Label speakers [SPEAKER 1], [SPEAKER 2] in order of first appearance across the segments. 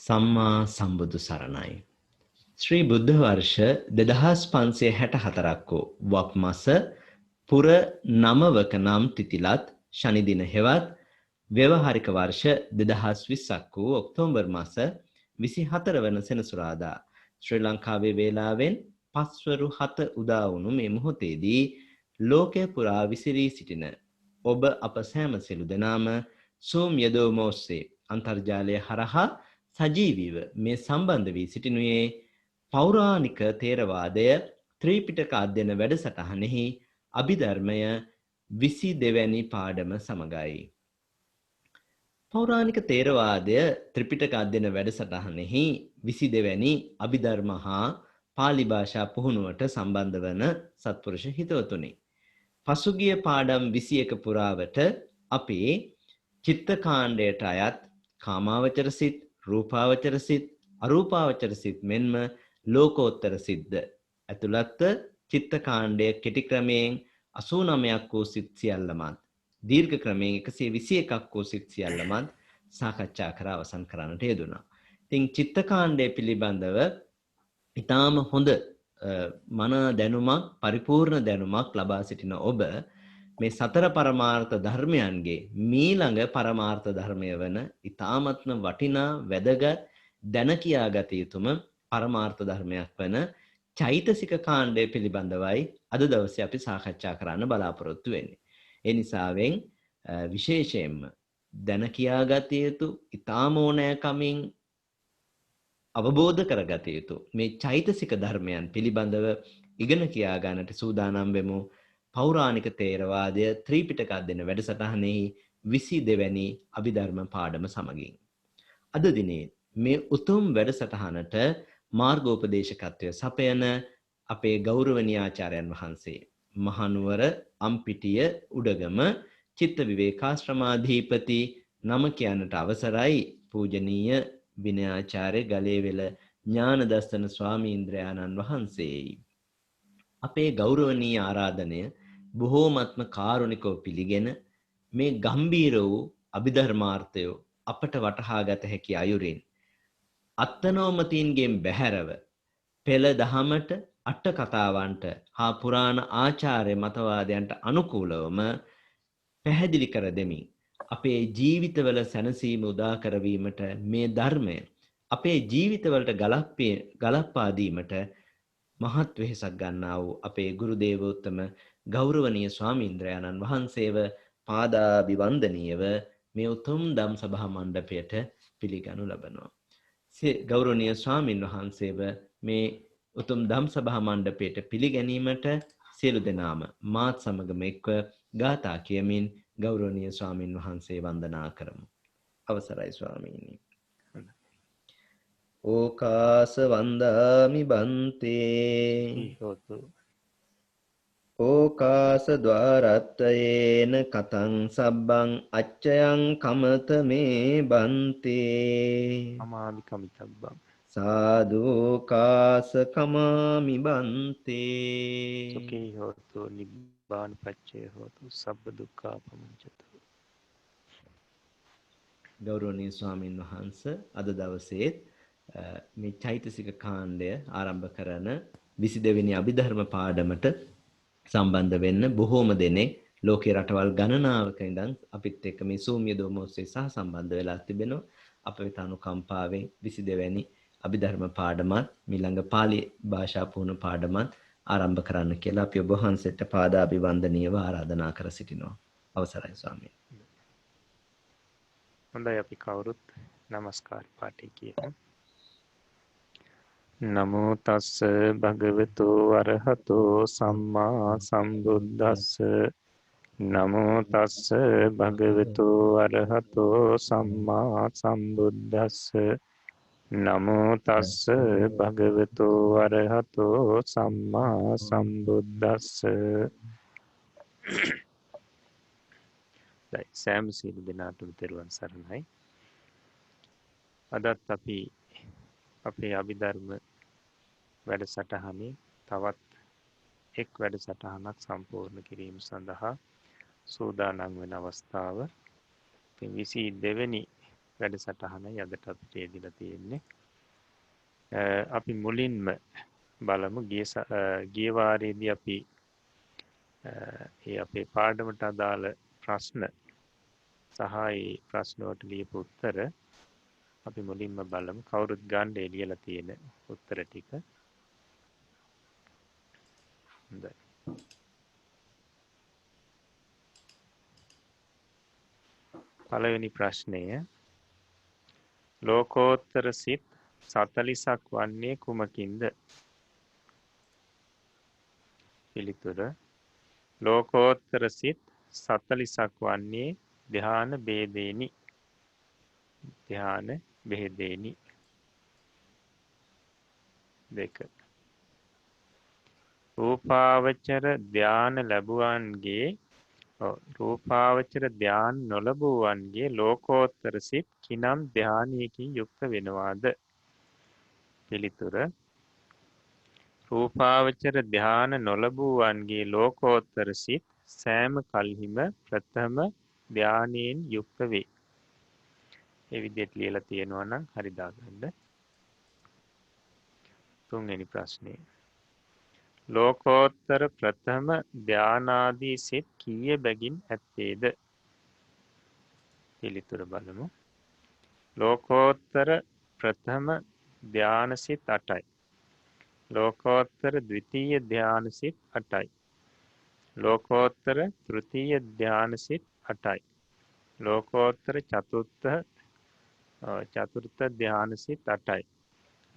[SPEAKER 1] සම්මා සම්බුදු සරණයි. ශ්‍රී බුද්ධ වර්ෂ 2564ක් වූ වක් මස පුර 9වක නම් තිතිලත් ශනි දින හෙවත් ව්‍යවහාරික වර්ෂ 2020ක් වූ ඔක්තෝබර් මාස 24 වන සෙනසුරාදා ශ්‍රී ලංකාවේ වේලාවෙන් පස්වරු 7 උදා වුණු මේ මොහොතේදී ලෝකය පුරා විසිරී සිටින ඔබ අප සෑම සියලු දෙනාම Zoom යෙදවීම ඔස්සේ අන්තර්ජාලය හරහා සජීවීව මේ සම්බන්ධ වී සිටිනුයේ පෞරාණික තේරවාදය ත්‍රිපිටක අධ්‍යයන වැඩසටහනෙහි අභිධර්මය 22 වැනි පාඩම සමගයි. පෞරාණික තේරවාදය ත්‍රිපිටක අධ්‍යයන වැඩසටහනෙහි 22 වැනි අභිධර්ම හා පාලි භාෂා පුහුණුවට සම්බන්ධ වන සත්පුරුෂ හිතවතුනි. පසුගිය පාඩම් 21 පුරාවට අපේ චිත්ත කාණ්ඩයට අයත් කාමාවචර සිත්, රූපාවචර සිත්, අරූපාවචර සිත් මෙන්ම ලෝකෝත්තර සිද්ද ඇතුළත් චිත්ත කාණ්ඩය කෙටි ක්‍රමයෙන් 89ක් වූ සිත් සියල්ලමත් දීර්ඝ ක්‍රමයෙන් 121ක් වූ සිත් සියල්ලමත් සාකච්ඡා කර අවසන් කරන්නට යෙදුණා. ඉතින් චිත්ත කාණ්ඩය පිළිබඳව ඊටාම හොඳ මන දැනුමක්, පරිපූර්ණ දැනුමක් ලබා සිටින ඔබ මේ සතර පරමාර්ථ ධර්මයන්ගේ මීළඟ පරමාර්ථ ධර්මය වන ඊ타මත්ම වටිනා වැදගත් දැන කියාගත යුතුම පරමාර්ථ ධර්මයක් වන චෛතසික කාණ්ඩය පිළිබඳවයි අද දවසේ අපි සාකච්ඡා කරන්න බලාපොරොත්තු වෙන්නේ. ඒ නිසාවෙන් විශේෂයෙන්ම දැන කියාගත යුතු ඊ타ම ඕනෑකමින් අවබෝධ කරගත යුතු මේ චෛතසික ධර්මයන් පිළිබඳව ඉගෙන කියා ගන්නට සූදානම් වෙමු. පෞරාණික තේරවාදය ත්‍රිපිටක අධ්‍යයන වැඩසටහනෙහි 22 වැනි අභිධර්ම පාඩම සමගින්. අද දිනේ මේ උතුම් වැඩසටහනට මාර්ගෝපදේශකත්වය සපයන අපේ ගෞරවනීය ආචාර්යයන් වහන්සේ මහනුවර අම්පිටිය උඩගම චිත්ත විවේකාශ්‍රමාධිපති නම කියන්නට අවසරයි පූජනීය විනයාචාර්ය ගලේවෙල ඥානදර්ශන ස්වාමීන්ද්‍රයාණන් වහන්සේයි. අපේ ගෞරවනීය ආරාධනය බොහෝමත්ම කාරුණිකව පිළිගෙන මේ ගම්බීර වූ අභිධර්මාර්ථය අපට වටහා ගත හැකි අයුරින් අත්තනෝමතීන්ගෙන් බැහැරව පෙළ දහමට අට කතාවන්ට හා පුරාණ ආචාර්ය මතවාදයන්ට අනුකූලවම පැහැදිලි කර දෙමින් අපේ ජීවිතවල සැනසීම උදා කරවීමට මේ ධර්මය අපේ ජීවිතවලට ගලප්පා දීමට මහත් වෙහෙසක් ගන්නා වූ අපේ ගුරු දේවෝත්තම ගෞරවනීය ස්වාමීන්ද්‍රයාණන් වහන්සේව පාදාභිවන්දනීයව මේ උතුම් ධම් සභා මණ්ඩපයට පිළිගනු ලබනවා. ගෞරවනීය ස්වාමින් වහන්සේව මේ උතුම් ධම් සභා මණ්ඩපයට පිළිගැනීමට සියලු දෙනාම මාත් සමගම එක්ව ගාථා කියමින් ගෞරවනීය ස්වාමින් වහන්සේ වන්දනා කරමු. අවසරයි ස්වාමීනි. ඕකාස වන්දාමි බන්තේ ඕකාස ద్వාරත්තයේන කතං සබ්බං අච්චයං කමත මේ බන්තේ
[SPEAKER 2] අමාමි කමිතබ්බං
[SPEAKER 1] සාදු කාස කමාමි බන්තේ
[SPEAKER 2] සුඛී හෝතු නිබ්බාන පච්චේ හෝතු සබ්බ දුක්ඛා පමුච්චතු.
[SPEAKER 1] ගෞරවනීය ස්වාමින් වහන්සේ අද දවසේ මේ චෛතසික කාණ්ඩය ආරම්භ කරන 22 වෙනි අභිධර්ම පාඩමට සම්බන්ධ වෙන්න බොහෝම දෙනෙක් ලෝකේ රටවල් ගණනාවක ඉඳන් අපිත් එක්ක මේ Zoom යෙදවීම ඔස්සේ සහ සම්බන්ධ වෙලා තිබෙනවා. අප වෙත අනුකම්පාවෙන් 22 වැනි අභිධර්ම පාඩමත් ඊළඟ පාලි භාෂා පුහුණු පාඩමත් ආරම්භ කරන්න කියලා අපි ඔබ වහන්සේට පාදාභිවන්දනීයව ආරාධනා කර සිටිනවා. අවසරයි ස්වාමීනි.
[SPEAKER 2] හොඳයි අපි කවුරුත් নমස්කාර පාඨය කියමු. නමෝ තස්ස භගවතු අරහතෝ සම්මා සම්බුද්දස්ස නමෝ තස්ස භගවතු අරහතෝ සම්මා සම්බුද්දස්ස නමෝ තස්ස භගවතු අරහතෝ සම්මා සම්බුද්දස්ස. සෑම සියලු දෙනාටම තෙරුවන් සරණයි. අදත් අපි අපේ අභිධර්ම වැඩසටහනේ තවත් එක් වැඩසටහනක් සම්පූර්ණ කිරීම සඳහා සූදානම් වෙන අවස්ථාව. 22 වෙනි වැඩසටහනයි අදට අපිට යෙදিলা තියෙන්නේ. අපි මුලින්ම බලමු ගිය වාරයේදී අපි ඒ අපේ පාඩමට අදාළ ප්‍රශ්න සහ ඒ ප්‍රශ්න වලට ලියපු උත්තර අපි මුලින්ම බලමු. කවුරුත් ගන්න එළියලා තියෙන උත්තර ටික. හොඳයි. පළවෙනි ප්‍රශ්නය ලෝකෝත්තර සිත් 40ක් වන්නේ කුමකින්ද? පිළිතුර ලෝකෝත්තර සිත් 40ක් වන්නේ ධ්‍යාන ભેදේනි. ධ්‍යාන ભેදේනි. 2. රූපාවචර ධ්‍යාන ලැබුවන්ගේ රූපාවචර ධ්‍යාන නොලබුවන්ගේ ලෝකෝත්තර සිත් කිනම් ධ්‍යානයකින් යුක්ත වෙනවාද? පිළිතුර රූපාවචර ධ්‍යාන නොලබුවන්ගේ ලෝකෝත්තර සිත් සෑම කල්හිම ප්‍රථම ධ්‍යානයෙන් යුක්ත වේ. ඒ විදිහට ලියලා තියෙනවා නම් හරි දාගන්න. තුන්වෙනි ප්‍රශ්නේ ලෝකෝත්තර ප්‍රථම ධ්‍යානාදී සිත් කීය බැගින් ඇත්තේද? පිළිතුර බලමු. ලෝකෝත්තර ප්‍රථම ධ්‍යාන සිත් 8යි. ලෝකෝත්තර ද්විතීය ධ්‍යාන සිත් 8යි. ලෝකෝත්තර තෘතීය ධ්‍යාන සිත් 8යි. ලෝකෝත්තර චතුර්ථ ධ්‍යාන සිත් 8යි.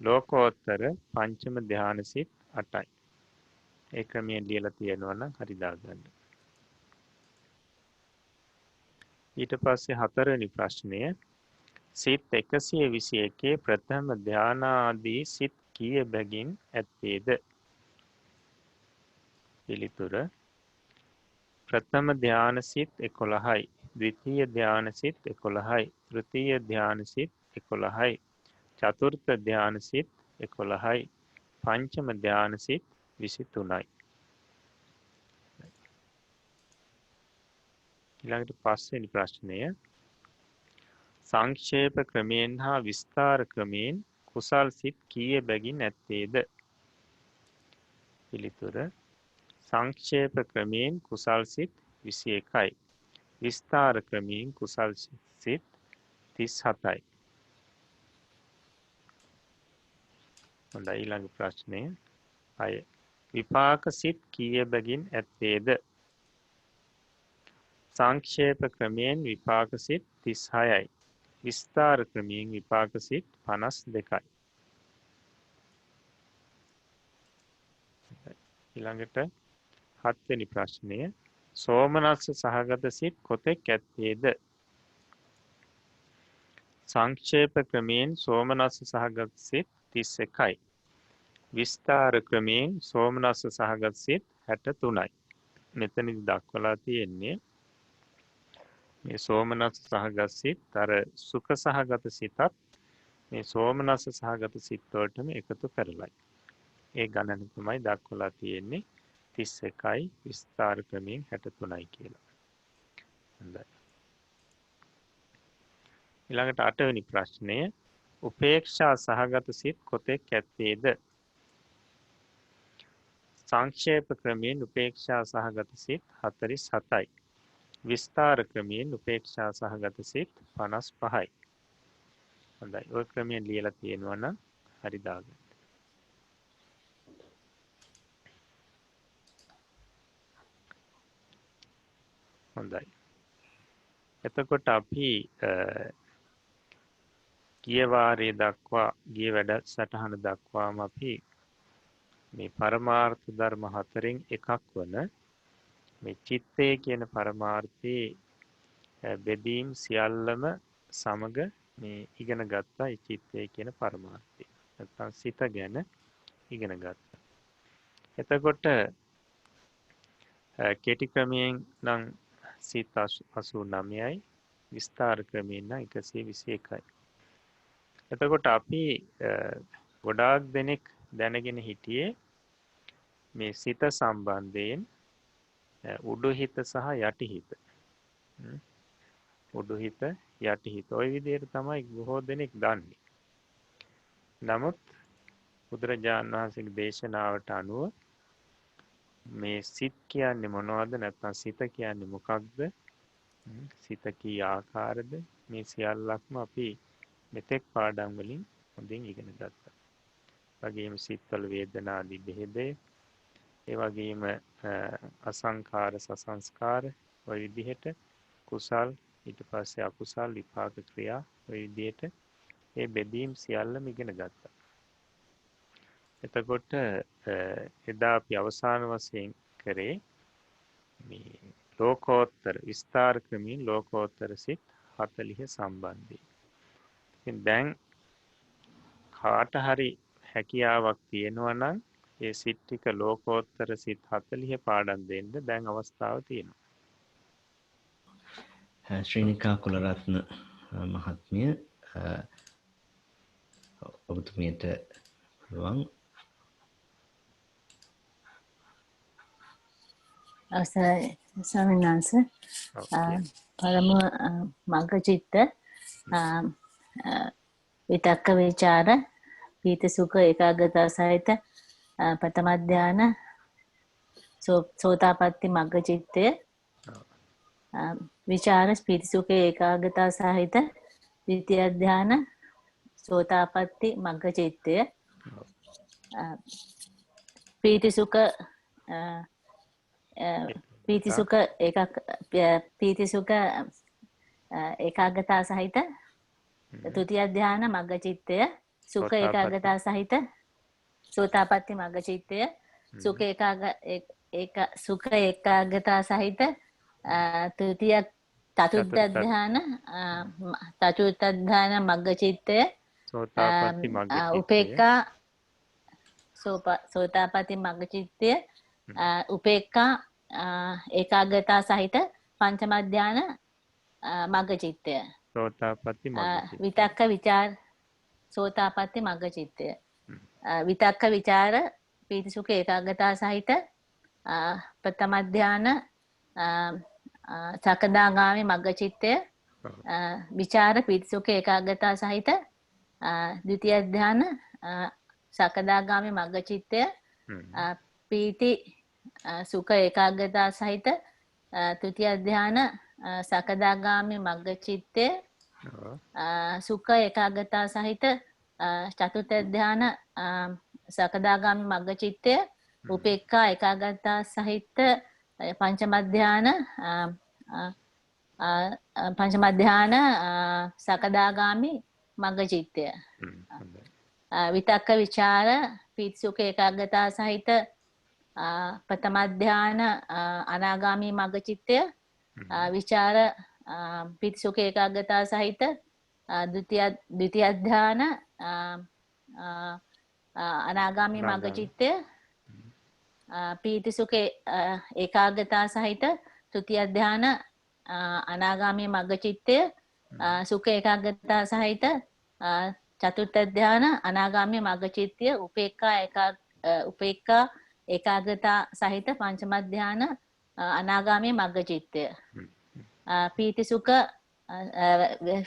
[SPEAKER 2] ලෝකෝත්තර පංචම ධ්‍යාන සිත් 8යි. ඒ ක්‍රමයෙන් ලියලා තියෙනවා නම් හරි දාගන්න. ඊට පස්සේ හතරවෙනි ප්‍රශ්නය සිත් 121 ප්‍රථම ධානාදී සිත් කීය බැගින් ඇත්තේද? පිළිතුර ප්‍රථම ධාන සිත් 11යි, ද්විතීය ධාන සිත් 11යි, තෘතීය ධාන සිත් 11යි, චතුර්ථ ධාන සිත් 11යි, පංචම ධාන සිත් 23යි. ඊළඟට පස්වෙනි ප්‍රශ්නය සංක්ෂේප ක්‍රමයෙන් හා විස්තාර ක්‍රමයෙන් කුසල් සිත් කීය බැගින් ඇත්තේද? පිළිතුර සංක්ෂේප ක්‍රමයෙන් කුසල් සිත් 21යි. විස්තාර ක්‍රමයෙන් කුසල් සිත් 37යි. හොඳයි ඊළඟ ප්‍රශ්නය 6. විපාක සිත් කීය බැගින් ඇත්තේද? සංක්ෂේප ක්‍රමයෙන් විපාක සිත් 36යි. විස්තාර ක්‍රමයෙන් විපාක සිත් 52යි. ඊළඟට 7 වෙනි ප්‍රශ්නය සෝමනස්ස සහගත සිත් කොතෙක් ඇත්තේද? සංක්ෂේප ක්‍රමයෙන් සෝමනස්ස සහගත සිත් 31යි. විස්තාර ක්‍රමයෙන් සෝමනස්ස සහගත සිත් 63යි. මෙතනදි දක්වලා තියෙන්නේ මේ සෝමනස්ස සහගත සිත් අර සුඛ සහගත සිතත් මේ සෝමනස්ස සහගත සිත් වලටම එකතු කරලයි. ඒ ගණන තමයි දක්වලා තියෙන්නේ 31යි විස්තාර ක්‍රමයෙන් 63යි කියලා. හොඳයි. ඊළඟට 8 වෙනි ප්‍රශ්නය උපේක්ෂා සහගත සිත් කොතෙක් ඇත්තේද? සංක්ෂේප ක්‍රමයෙන් උපේක්ෂා සහගත සිත් 47යි. විස්තාර ක්‍රමයෙන් උපේක්ෂා සහගත සිත් 55යි. හොඳයි. ඔය ක්‍රමයෙන් ලියලා තියෙනවා නම් හරි දාගන්න. හොඳයි. එතකොට අපි ගිය වාරයේ දක්වා ගිය වැඩසටහන දක්වාම අපි මේ පරමාර්ථ ධර්ම හතරෙන් එකක් වන මේ චිත්තය කියන පරමාර්ථයේ බෙදීම් සියල්ලම සමග මේ ඉගෙන ගත්තා. ඒ චිත්තය කියන පරමාර්ථය. නැත්නම් සිත ගැන ඉගෙන ගත්තා. එතකොට කෙටි ක්‍රමයෙන් නම් සිත 89යි විස්තාර ක්‍රමයෙන් නම් 121යි. එතකොට අපි ගොඩාක් දෙනෙක් දැනගෙන හිටියේ මේ සිත සම්බන්ධයෙන් උඩුහිත සහ යටිහිත. උඩුහිත යටිහිත ওই විදිහට තමයි බොහෝ දෙනෙක් දන්නේ. නමුත් බුදුරජාණන් වහන්සේගේ දේශනාවට අනුව මේ සිත් කියන්නේ මොනවද නැත්නම් සිත කියන්නේ මොකක්ද? සිත කී ආකාරද? මේ සියල්ලක්ම අපි මෙතෙක් පාඩම් වලින් හොඳින් ඉගෙන ගත්තා. වගේම සිත්වල වේදනා ආදී බෙහෙදේ, ඒ වගේම අසංඛාර සසංස්කාර ওই විදිහට කුසල් ඊට පස්සේ අකුසල් විපාක ක්‍රියා ওই විදිහට ඒ බෙදීම් සියල්ලම ඉගෙන ගත්තා. එතකොට එදා අපි අවසාන වශයෙන් කරේ මේ ලෝකෝත්තර විස්තර ක්‍රමයෙන් ලෝකෝත්තර සිත් 40 සම්බන්ධයෙන්. ඉතින් දැන් කාට හරි හැකියාවක් තියෙනවා නම් ඒ සිත් ටික ලෝකෝත්තර සිත් 40 පාඩම් දෙන්න දැන් අවස්ථාව තියෙනවා.
[SPEAKER 1] ශ්‍රීනිකා කුලරත්න මහත්මිය ඔබතුමියට පුළුවන්.
[SPEAKER 3] අවසරයි ස්වාමීන් වහන්සේ. පළමුව මග්ගචිත්ත විතක්ක විචාර පීති සුඛ ඒකාග්‍රතාව සහිත ප්‍රථම ධාන සෝතාපට්ටි මග්ගචිත්තය විචාර පීති සුඛ ඒකාග්‍රතාව සහිත ද්විතිය ධාන සෝතාපට්ටි මග්ගචිත්තය පීති සුඛ ඒකාග්‍රතාව සහිත තුතිය ධාන මග්ගචිත්තය සුඛ ඒකාග්‍රතාව සහිත සෝතාපට්ටි මග්ගචිත්තය සුඛ ඒකාග්‍රතාව සහිත තෘතිය චතුර්ථ ධාන මග්ගචිත්තය
[SPEAKER 2] සෝතාපට්ටි මග්ගචිත්තය
[SPEAKER 3] උපේක්ඛා සෝතාපට්ටි මග්ගචිත්තය උපේක්ඛා ඒකාග්‍රතාව සහිත පංචම ධාන මග්ගචිත්තය
[SPEAKER 2] සෝතාපට්ටි මග්ගචිත්තය
[SPEAKER 3] විතක්ක විචාර සෝතාපට්ටි මග්ගචිත්තය විතක්ක විචාර පීතිසුඛ ඒකාග්‍රතාව සහිත ප්‍රථම ධාන සකදාගාමි මග්ගචිත්තය විචාර පීතිසුඛ ඒකාග්‍රතාව සහිත ද්විතිය ධාන සකදාගාමි මග්ගචිත්තය පීති සුඛ ඒකාග්‍රතාව සහිත තෘතිය ධාන සකදාගාමි මග්ගචිත්තය සුඛ ඒකාග්‍රතාව සහිත චතුර්ථ ධාන සකදාගාමි මග්ගචිත්තය උපේක්ඛා ඒකාග්‍රතාව සහිත පංචම ධාන සකදාගාමි මග්ගචිත්තය විතක්ක විචාර පීති සුඛ ඒකාග්‍රතාව සහිත ප්‍රථම ධාන අනාගාමි මග්ගචිත්තය විචාර පීති සුඛ ඒකාග්‍රතාව සහිත ද්විතිය ධාන අනාගාමි මග්ගචිත්තය පීති සුඛ ඒකාග්‍රතාව සහිත තෘතිය ධාන අනාගාමී මග්ගචිත්තය සුඛ ඒකාග්‍රතාව සහිත චතුර්ථ ධාන අනාගාමී මග්ගචිත්තය උපේක්ඛා ඒකාග්‍රතාව සහිත පංචම ධාන අනාගාමී මග්ගචිත්තය පීති සුඛ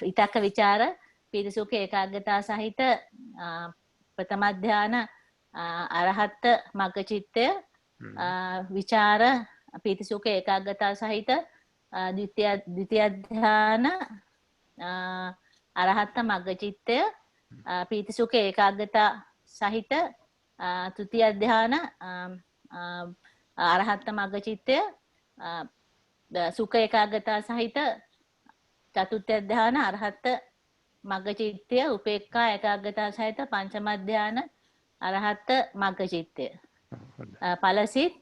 [SPEAKER 3] විතක්ක විචාර පීති සුඛ ඒකාග්‍රතාව සහිත ප්‍රථම ධාන අරහත් මග්ගචිත්තය විචාර පීති සුඛ ඒකාග්‍රතාව සහිත ද්විතිය ධාන අරහත් මග්ගචිත්තය පීති සුඛ ඒකාග්‍රතාව සහිත තෘතිය ධාන අරහත් මග්ගචිත්තය සුඛ ඒකාග්‍රතාව සහිත චතුර්ථ ධාන අරහත් මග්ගචිත්තය උපේක්ඛා ඒකාග්‍රතාව සහිත පංචම ධාන අරහත් මග්ගචිත්තය ඵලසිත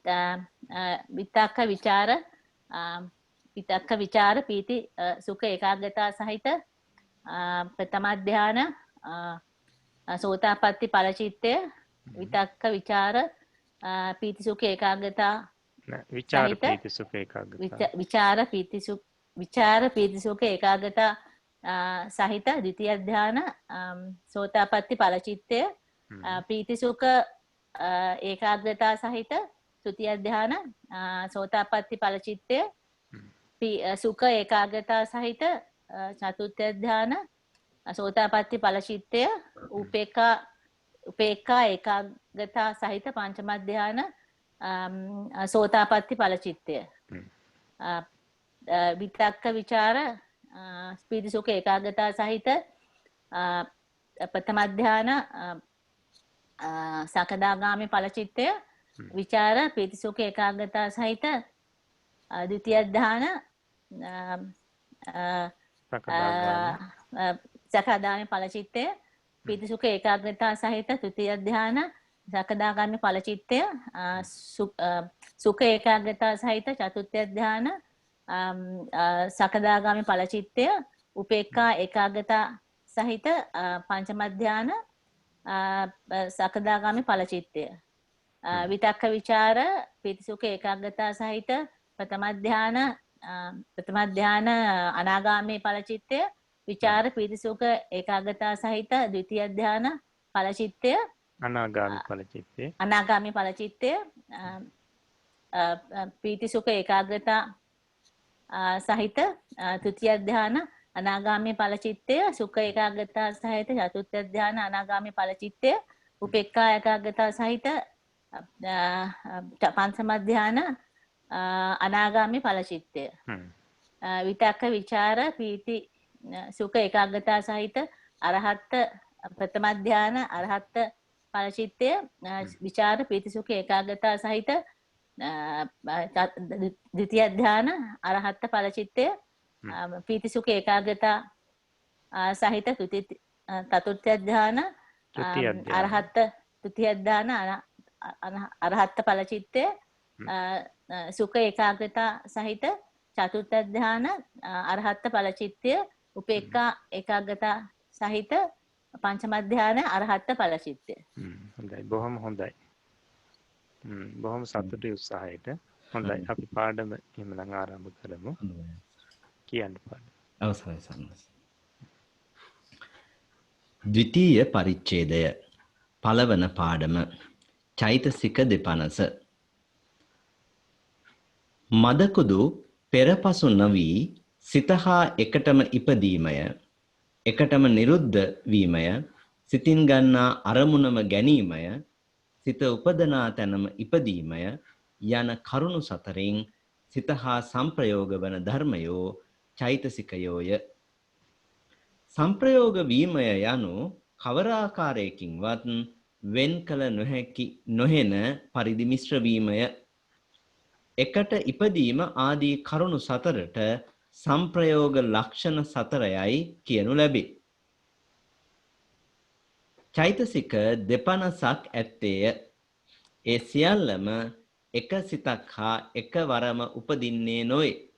[SPEAKER 3] විතක්ක විචාර පීති සුඛ ඒකාග්‍රතාව සහිත ප්‍රථම ධාන සෝතාපට්ටි ඵලචිත්තය විතක්ක විචාර පීති සුඛ ඒකාග්‍රතාව
[SPEAKER 2] විචාර පීති සුඛ ඒකාග්‍රතාව
[SPEAKER 3] විචාර පීති සුඛ ඒකාග්‍රතාව සහිත ද්විතිය ධාන සෝතාපට්ටි ඵලචිත්තය පීති සුඛ ඒකාග්‍රතාව සහිත තෘතිය ධාන සෝතාපට්ටි ඵලචිත්තය සුඛ ඒකාග්‍රතාව සහිත චතුර්ථ ධාන සෝතාපට්ටි ඵල චිත්තය උපේක්ඛා ඒකාග්‍රතා සහිත පංචම ධාන සෝතාපට්ටි ඵල චිත්තය විතක්ක විචාර පීති සුඛ ඒකාග්‍රතා සහිත ප්‍රථම ධාන සකදාගාමි ඵල චිත්තය විචාර පීති සුඛ ඒකාග්‍රතා සහිත ද්විතිය ධාන සකදාගාමි ඵල චිත්තය පීති සුඛ ඒකාග්‍රතා සහිත තෘතිය ධාන සකදාගාමි ඵල චිත්තය සුඛ ඒකාග්‍රතා සහිත චතුර්ථ ධාන සකදාගාමි ඵල චිත්තය උපේක්ඛා ඒකාග්‍රතා සහිත පංචම ධාන සකදාගාමි ඵල චිත්තය විතක්ක විචාර පීති සුඛ ඒකාග්‍රතා සහිත ප්‍රථම ධාන අනාගාමී ඵල චිත්තය විචාර පීති සුඛ ඒකාග්‍රතා සහිත ද්විතිය ධාන ඵල චිත්තය අනාගාමී ඵල චිත්තය පීති සුඛ ඒකාග්‍රතා සහිත තෘතිය ධාන අනාගාමී ඵල චිත්තය සුඛ ඒකාග්‍රතා සහිත චතුර්ථ ධාන අනාගාමී ඵල චිත්තය උපේක්ඛා ඒකාග්‍රතා සහිත පංචම ධාන අනාගාමී ඵල චිත්තය විතක්ක විචාර පීති සුඛ ඒකාග්‍රතා සහිත අරහත් ප්‍රථම ධාන අරහත් ඵල චිත්තය විචාර පීති සුඛ ඒකාග්‍රතා සහිත ද්විතිය ධාන අරහත් ඵල චිත්තය පීති සුඛ ඒකාග්‍රතා සහිත චතුර්ථ ධාන අරහත් තෘතිය ධාන අරහත් ඵල චිත්තය සුඛ ඒකාග්‍රතා සහිත චතුර්ථ ධාන අරහත් ඵල චිත්තය උපේක්ඛා ඒකාග්‍රතා සහිත පංචම ධාන අරහත් ඵල චිත්තය.
[SPEAKER 2] හොඳයි බොහොම හොඳයි. බොහොම සතුටුයි උත්සාහයට. හොඳයි අපි පාඩම එහෙමනම් ආරම්භ කරමු. කියන්න පාඩම.
[SPEAKER 1] අවසරයි සම්මස්. ද්විතීය පරිච්ඡේදය පළවන පාඩම චෛතසික දෙපනස මදකුදු පෙරපසු නොවි සිතහා එකටම ඉපදීමය එකටම නිරුද්ධ වීමය සිතින් ගන්නා අරමුණම ගැනීමය සිත උපදනා තැනම ඉපදීමය යන කරුණු සතරින් සිතහා සංප්‍රයෝග වන ධර්මයෝ චෛතසිකයෝය. සංප්‍රයෝග වීමය යනු කවරාකාරයකින්වත් වෙන් කළ නොහැකි නොහෙන පරිදි මිශ්‍ර වීමය. එකට ඉපදීම ආදී කරුණු සතරට සංප්‍රයෝග ලක්ෂණ සතරයයි කියනු ලැබේ. චෛතසික දෙපනසක් ඇත්තේය. ඒ සියල්ලම එක සිතක් හා එකවරම උපදින්නේ නොවේ.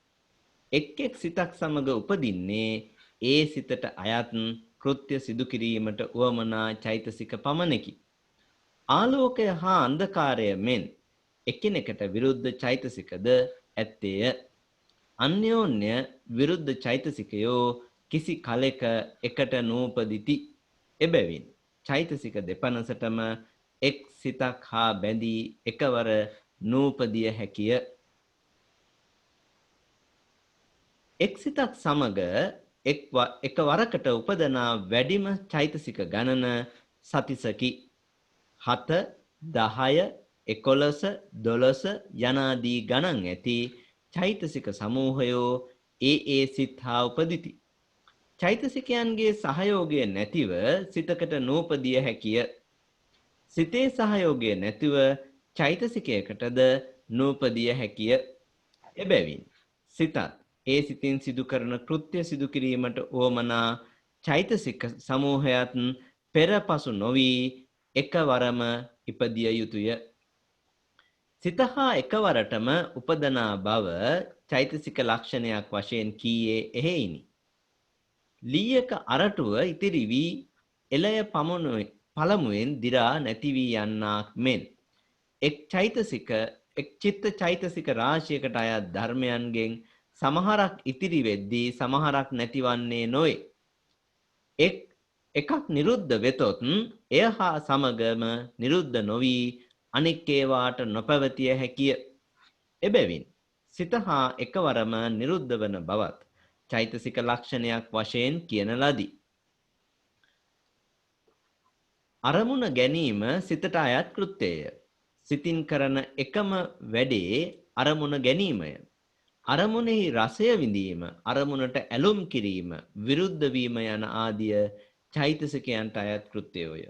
[SPEAKER 1] එක් එක් සිතක් සමග උපදින්නේ ඒ සිතට අයත් කෘත්‍ය සිදු කිරීමට උවමනා චෛතසික පමණකි. ආලෝකය හා අන්ධකාරය මෙන් එකිනෙකට විරුද්ධ චෛතසිකද ඇත්තේය. අන්‍යෝන්‍ය විරුද්ධ චෛතසිකයෝ කිසි කලෙක එකට නූපදිති. එබැවින් චෛතසික දෙපනසටම එක් සිතක් හා බැඳී එකවර නූපදිය හැකිය. එක් සිතක් සමග එකවරකට උපදනා වැඩිම චෛතසික ගණන සතිසකි. 7, 10, 11, 12 යනාදී ගණන් ඇති චෛතසික සමූහයෝ ඒ සිත් හා උපදිති. චෛතසිකයන්ගේ සහයෝගය නැතිව සිතකට නූපදිය හැකිය. සිතේ සහයෝගය නැතිව චෛතසිකයකටද නූපදිය හැකිය. එබැවින් සිතත් ඒ සිතින් සිදු කරන කෘත්‍ය සිදු කිරීමට ඕමනා චෛතසික සමූහයත් පෙරපසු නොවි එකවරම ඉපදිය යුතුය. සිත හා එකවරටම උපදනා බව චෛතසික ලක්ෂණයක් වශයෙන් කීයේ එහෙයිනි. ලීයක අරටුව ඉතිරි වී එළය පළමුවෙන් දිරා නැති වී යන්නාක් මෙන් එක් චිත්ත චෛතසික රාශියකට අයත් ධර්මයන්ගෙන් සමහරක් ඉතිරි වෙද්දී සමහරක් නැතිවන්නේ නොවේ. එකක් නිරුද්ධ වෙතොත් එය හා සමගම නිරුද්ධ නොවි අනෙක් ඒවාට නොපැවතිය හැකිය. එබැවින් සිත හා එකවරම නිරුද්ධ වන බවත් චෛතසික ලක්ෂණයක් වශයෙන් කියන ලදී. අරමුණ ගැනීම සිතට අයත් කෘත්‍යය. සිතින් කරන එකම වැඩේ අරමුණ ගැනීමය. අරමුණෙහි රසය විඳීම, අරමුණට ඇලුම් කිරීම, විරුද්ධ වීම යන ආදිය චෛතසිකයන්ට අයත් කෘත්‍යයෝය.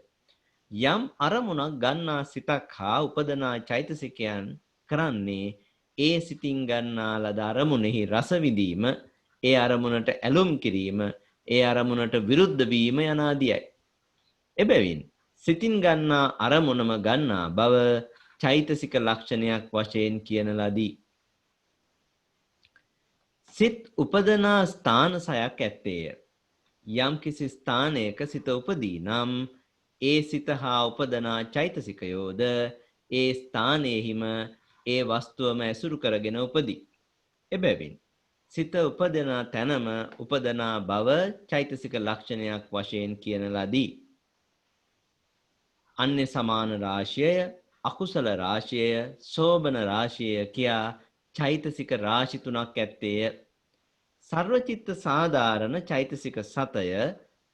[SPEAKER 1] යම් අරමුණක් ගන්නා සිතක් හා උපදනා චෛතසිකයන් කරන්නේ ඒ සිතින් ගන්නා ලද අරමුණෙහි රස විඳීම, ඒ අරමුණට ඇලුම් කිරීම, ඒ අරමුණට විරුද්ධ වීම යන ආදියයි. එබැවින් සිතින් ගන්නා අරමුණම ගන්නා බව චෛතසික ලක්ෂණයක් වශයෙන් කියන ලදී. සිත් උපදනා ස්ථාන සයක් ඇත්තේය. යම් කිසි ස්ථානයක සිත උපදී නම් ඒ සිත හා උපදනා චෛතසිකයෝද ඒ ස්ථානයෙහිම ඒ වස්තුවම ඇසුරු කරගෙන උපදී. එබැවින් සිත උපදනා තැනම උපදනා බව චෛතසික ලක්ෂණයක් වශයෙන් කියන ලදී. අන්‍ය සමාන රාශිය, අකුසල රාශිය, සෝබන රාශිය කියා චෛතසික රාශි තුනක් ඇත්තේය. සර්වචිත්ත සාධාරණ චෛතසික 7ය,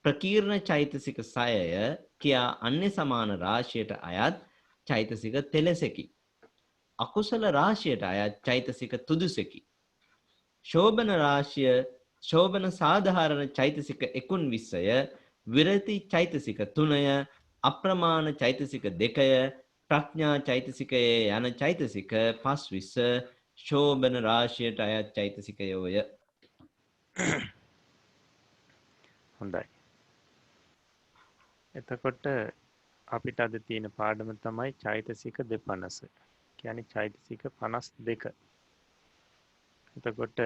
[SPEAKER 1] ප්‍රකීර්ණ චෛතසික 6ය කියා අන්‍ය සමාන රාශියට අයත් චෛතසික තෙලසකි. අකුසල රාශියට අයත් චෛතසික තුදුසකි. ශෝබන රාශිය, ශෝබන සාධාරණ චෛතසික 19ය, විරති චෛතසික 3ය, අප්‍රමාණ චෛතසික 2ය, ප්‍රඥා චෛතසිකයේ යන චෛතසික 25 ශෝබන රාශියට අයත් චෛතසිකයෝය.
[SPEAKER 2] හොඳයි. එතකොට අපිට අද තියෙන පාඩම තමයි චෛතසික 250. කියන්නේ චෛතසික 52. එතකොට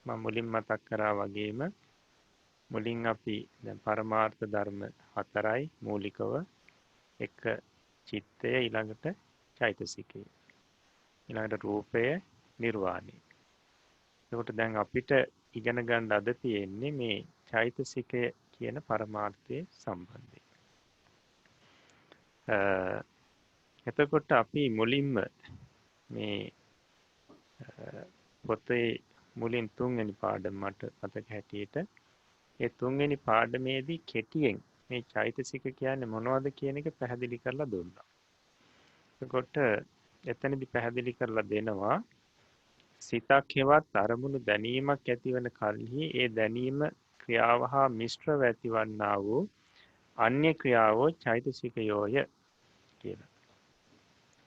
[SPEAKER 2] මම මුලින් මතක් කරා වගේම මුලින් අපි දැන් පරමාර්ථ ධර්ම 4යි මූලිකව, එක චිත්තය, ඊළඟට චෛතසිකය, ඊළඟට රූපය, නිර්වාණය. එතකොට දැන් අපිට ඉගෙන ගන්න අද තියෙන්නේ මේ චෛතසිකය කියන පරමාර්ථයේ සම්බන්ධයෙන්. එතකොට අපි මුලින්ම මේ පොතේ මුලින් 3 වෙනි පාඩම මට මතක හැටියට ඒ 3 වෙනි පාඩමේදී කෙටියෙන් මේ චෛතසික කියන්නේ මොනවද කියන එක පැහැදිලි කරලා දුන්නා. එතකොට එතනදී පැහැදිලි කරලා දෙනවා සිතක් හෙවත් අරමුණු දැනීමක් ඇතිවන කල්හි ඒ දැනීම ක්‍රියාව හා මිශ්‍රව ඇතිවන්නා වූ අන්‍ය ක්‍රියාවෝ චෛතසිකයෝය කියලා.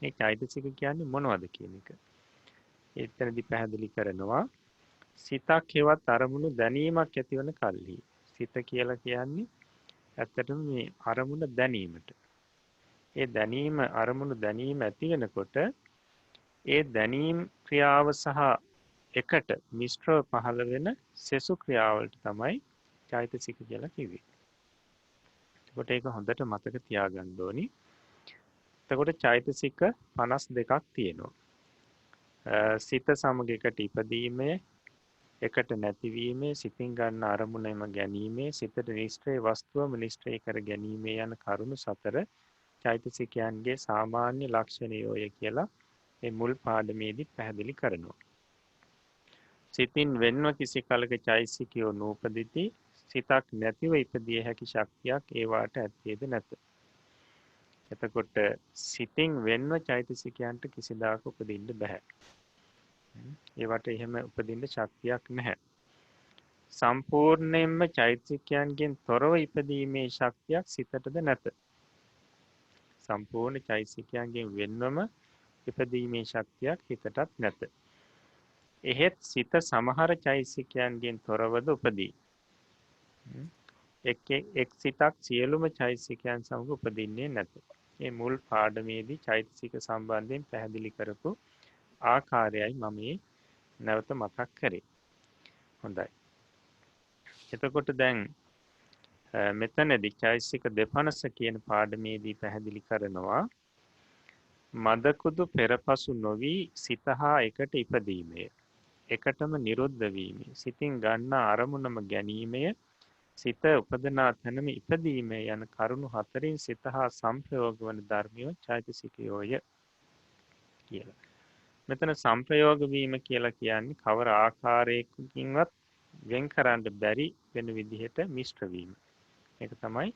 [SPEAKER 2] මේ චෛතසික කියන්නේ මොනවද කියන එක එතනදී පැහැදිලි කරනවා. සිතක් හෙවත් අරමුණු දැනීමක් ඇතිවන කල්හි, සිත කියලා කියන්නේ ඇත්තටම මේ අරමුණ දැනීමට. ඒ දැනීම, අරමුණු දැනීම ඇති වෙනකොට ඒ දැනීම් ක්‍රියාව සහ එකට මිශ්‍රව පහළ වෙන සෙසු ක්‍රියාවලට තමයි චෛතසික කියලා කිව්වේ. එතකොට ඒක හොඳට මතක තියාගන්න ඕනි. එතකොට චෛතසික 52ක් තියෙනවා. සිත සමග එකට ඉපදීමේ, එකට නැතිවීමේ, සිතින් ගන්න අරමුණම ගැනීමේ, සිතට නිෂ්ක්‍රය වස්තුවම නිෂ්ක්‍රය කර ගැනීමේ යන කරුණු 4 චෛතසිකයන්ගේ සාමාන්‍ය ලක්ෂණයෝය කියලා මේ මුල් පාඩමේදී පැහැදිලි කරනවා. සිතින් වෙන්ව කිසි කලක චෛතසිකයෝ නූපදිති. සිතක් නැතිව ඉපදිය හැකි ශක්තියක් ඒවාට ඇත්තේද නැත. එතකොට සිතින් වෙන්ව චෛතසිකයන්ට කිසිදාක උපදින්න බෑ. ඒවට එහෙම උපදින්න ශක්තියක් නැහැ. සම්පූර්ණයෙන්ම චෛතසිකයන්ගෙන් තොරව ඉපදීමේ ශක්තියක් සිතටද නැත. සම්පූර්ණ චෛතසිකයන්ගෙන් වෙන්වම ඉපදීමේ ශක්තියක් හිතටත් නැත. එහෙත් සිත සමහර චෛතසිකයන්ගෙන් තොරවද උපදී. එක් සිතක් සියලුම චෛතසිකයන් සමග උපදින්නේ නැත. මේ මුල් පාඩමේදී චෛතසික සම්බන්ධයෙන් පැහැදිලි කරපු ආකාරයයි මම මේ නැවත මතක් කරේ. හොඳයි. එතකොට දැන් මෙතනදී චෛතසික 250 කියන පාඩමේදී පැහැදිලි කරනවා මදකුදු පෙරපසු නොවි සිත හා එකට ඉපදීමය, එකටම නිරුද්ධ වීම, සිතින් ගන්නා අරමුණම ගැනීමය, සිත උපදනා තැනම ඉපදීමේ යන කරුණු 4න් සිත හා සංප්‍රයෝග වන ධර්මියෝ චෛතසිකයෝය කියලා. මෙතන සංප්‍රයෝග වීම කියලා කියන්නේ කවර ආකාරයකින්වත් වෙන් කරන්න බැරි වෙන විදිහට මිශ්‍ර වීම. ඒක තමයි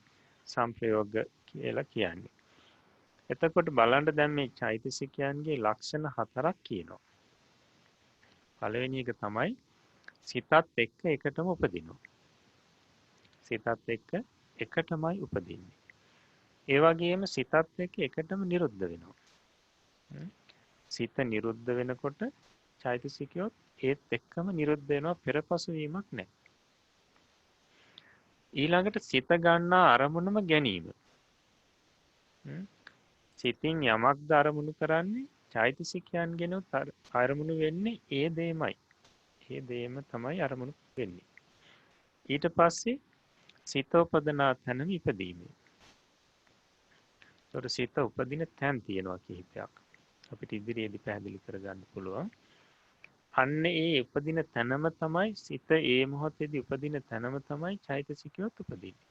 [SPEAKER 2] සංප්‍රයෝග කියලා කියන්නේ. එතකොට බලන්න දැන් මේ චෛතසිකයන්ගේ ලක්ෂණ 4ක් කියනවා. පළවෙනි එක තමයි සිතත් එක්ක එකටම උපදිනවා. සිතත් එක්ක එකටමයි උපදින්නේ. ඒ වගේම සිතත් එක්ක එකටම නිරුද්ධ වෙනවා. සිත නිරුද්ධ වෙනකොට චෛතසිකයොත් ඒත් එක්කම නිරුද්ධ වෙනවා, පෙරපසු වීමක් නැහැ. ඊළඟට සිත ගන්නා අරමුණම ගැනීම. සිතින් යමක්ද අරමුණු කරන්නේ චෛතසිකයන්ගෙනුත් අරමුණු වෙන්නේ ඒ දෙයමයි. ඒ දෙයම තමයි අරමුණු වෙන්නේ. ඊට පස්සේ සිත උපදනා තැනම ඉපදීම. ඒතකොට සිත උපදින තැන් තියෙනවා කිහිපයක්. අපිට ඉදිරියේදී පැහැදිලි කරගන්න පුළුවන්. අන්න ඒ උපදින තැනම තමයි සිත ඒ මොහොතේදී උපදින තැනම තමයි චෛතසිකයොත් උපදින්නේ.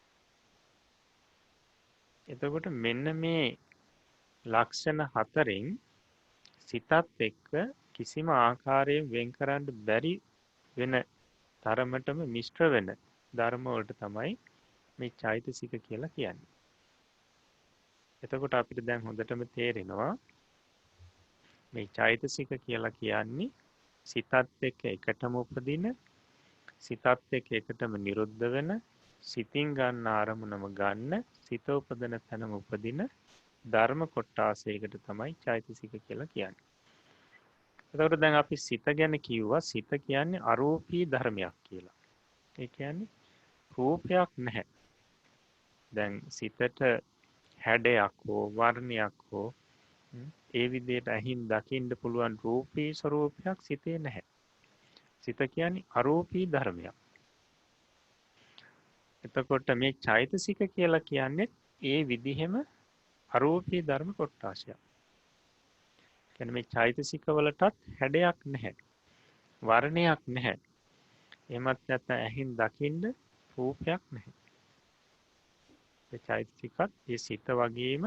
[SPEAKER 2] එතකොට මෙන්න මේ ලක්ෂණ 4න් සිතත් එක්ක කිසිම ආකාරයෙන් වෙන් කරන්න බැරි වෙන තරමටම මිශ්‍ර වෙන ධර්ම වලට තමයි මේ චෛතසික කියලා කියන්නේ. එතකොට අපිට දැන් හොඳටම තේරෙනවා මේ චෛතසික කියලා කියන්නේ සිතත් එක්ක එකටම උපදින, සිතත් එක්ක එකටම නිරුද්ධ වෙන, සිතින් ගන්න අරමුණම ගන්න, සිත උපදින තැනම උපදින ධර්ම කොටාසයකට තමයි චෛතසික කියලා කියන්නේ. එතකොට දැන් අපි සිත ගැන කිව්වා, සිත කියන්නේ අරූපී ධර්මයක් කියලා. ඒ කියන්නේ රූපයක් නැහැ. දැන් සිතට හැඩයක් හෝ වර්ණයක් හෝ ඒ විදිහට ඇහින් දකින්න පුළුවන් රූපී ස්වરૂපයක් සිතේ නැහැ. සිත කියන්නේ අරූපී ධර්මයක්. එතකොට මේ චෛතසික කියලා කියන්නේ ඒ විදිහෙම අරූපී ධර්ම කොටාශයක්. කියන්නේ මේ චෛතසික වලටත් හැඩයක් නැහැ. වර්ණයක් නැහැ. එහෙමත් නැත්නම් ඇහින් දකින්න රූපයක් නැහැ. ඒ චෛතසිකත් ඒ සිත වගේම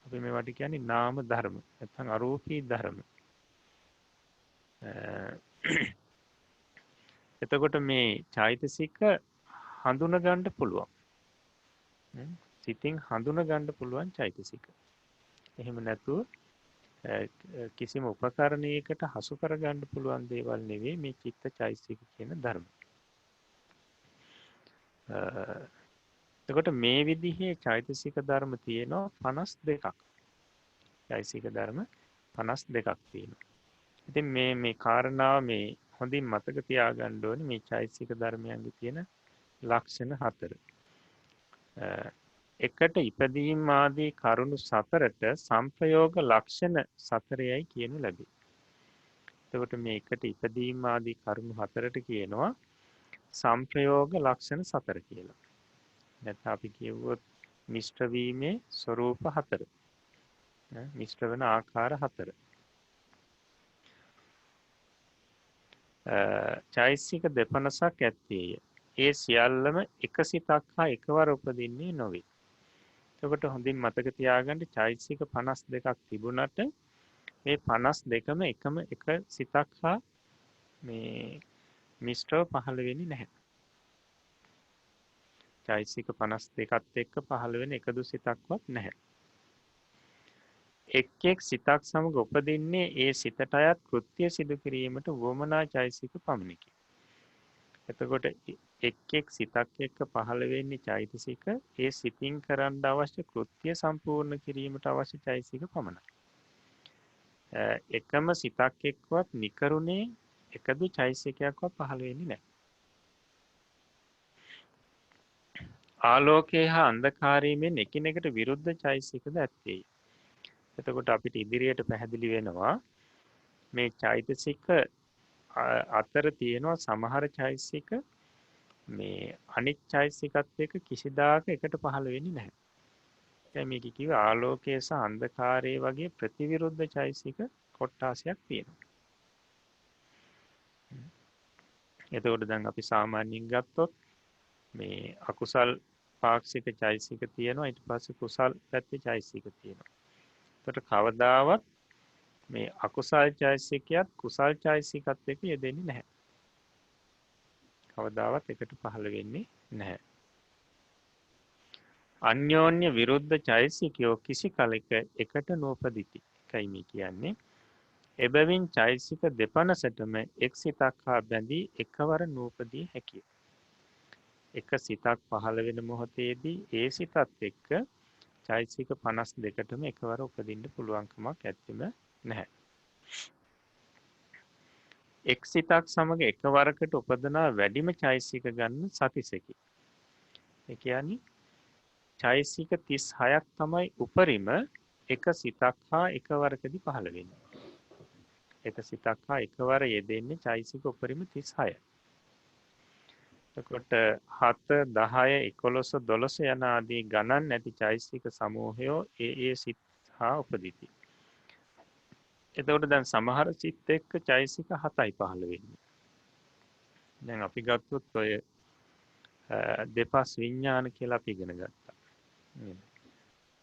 [SPEAKER 2] අපි මේවට කියන්නේ නාම ධර්ම. නැත්නම් අරූපී ධර්ම. එතකොට මේ චෛතසික හඳුන ගන්න පුළුවන්. සිතින් හඳුන ගන්න පුළුවන් චෛතසික. එහෙම නැතුව කිසිම උපකරණයකට හසු කර ගන්න පුළුවන් දේවල් නෙවෙයි මේ චිත්ත චෛතසික කියන ධර්ම. එතකොට මේ විදිහේ චෛතසික ධර්ම තියෙනවා 52ක්. චෛතසික ධර්ම 52ක් තියෙනවා. ඉතින් මේ කාරණාව මේ හොඳින් මතක තියාගන්න ඕනේ මේ චෛතසික ධර්මයන්ගේ තියෙන ලක්ෂණ 4. එකට ඉපදීම් ආදී කරුණු 4ට සංප්‍රයෝග ලක්ෂණ 4යි කියනු ලැබේ. එතකොට මේ එකට ඉපදීම් ආදී කරුණු 4ට කියනවා සංප්‍රයෝග ලක්ෂණ 4 කියලා. නැත්නම් අපි කියවුවොත් මිශ්‍ර වීමේ ස්වરૂප 4. මිශ්‍ර වෙන ආකාර 4. චෛතසික දෙපනසක් ඇත්තේය. ඒ සියල්ලම එක සිතක් හා එකවර උපදින්නේ නොවේ. එතකොට හොඳින් මතක තියාගන්න චෛතසික 52ක් තිබුණට මේ 52ම එකම එක සිතක් හා මේ මිශ්‍රව පහළ වෙන්නේ නැහැ. චෛතසික 52ත් එක්ක පහළ වෙන එකදු සිතක්වත් නැහැ. එක් සිතක් සමග උපදින්නේ ඒ සිතට අයත් කෘත්‍ය සිදු කිරීමට වුවමනා චෛතසික පමණකි. එතකොට එක් සිතක් එක්ක පහළ වෙන්නේ චෛතසික ඒ සිතින් කරන්න අවශ්‍ය කෘත්‍ය සම්පූර්ණ කිරීමට අවශ්‍ය චෛතසික පමණයි. එකම සිතක් එක්කවත් නිකරුණේ එකදු චෛතසිකයක්වත් පහළ වෙන්නේ නැහැ. ආලෝකය හා අන්ධකාරයෙන් එකිනෙකට විරුද්ධ චෛතසිකද ඇත්තේ. එතකොට අපිට ඉදිරියට පැහැදිලි වෙනවා මේ චෛතසික අතර තියෙනවා සමහර චෛතසික මේ අනිත් චෛතසිකත් එක්ක කිසිදාක එකට පහළ වෙන්නේ නැහැ. දැන් මේක කිව්වේ ආලෝකය සහ අන්ධකාරය වගේ ප්‍රතිවිරුද්ධ චෛතසික කොටාසයක් තියෙනවා. එතකොට දැන් අපි සාමාන්‍යයෙන් ගත්තොත් මේ අකුසල් පාක්ෂික චෛතසික තියෙනවා, ඊට පස්සේ කුසල් පැත්තේ චෛතසික තියෙනවා. එතකොට කවදාවත් මේ අකුසල් චෛතසිකයත් කුසල් චෛතසිකත් එක්ක යෙදෙන්නේ නැහැ. කවදාවත් එකට පහළ වෙන්නේ නැහැ. අන්‍යෝන්‍ය විරුද්ධ චෛතසිකයෝ කිසි කලෙක එකට නූපදිති. එකයි මේ කියන්නේ. එබැවින් චෛතසික දෙපනසටම එක් සිතක් හා බැඳී එකවර නූපදී හැකිය. එක සිතක් පහළ වෙන මොහොතේදී ඒ සිතත් එක්ක චෛතසික 52ටම එකවර උපදින්න පුළුවන්කමක් ඇත්තෙම නැහැ. එක් සිතක් සමග එකවරකට උපදනා වැඩිම චෛතසික ගන්න සතිසකි. ඒ කියන්නේ චෛතසික 36ක් තමයි උපරිම එක සිතක් හා එකවරකදී පහළ වෙන්නේ. එක සිතක් හා එකවර යෙදෙන්නේ චෛතසික උපරිම 36යි. එතකොට 7 10 11 12 යන ආදී ගණන් නැති චෛතසික සමූහයෝ ඒ සිත් හා උපදිති. එතකොට දැන් සමහර සිත් එක්ක චෛතසික 7යි පහළ වෙන්නේ. දැන් අපි ගත්තොත් ඔය දෙපස් විඥාන කියලා අපි ඉගෙන ගත්තා. නේද?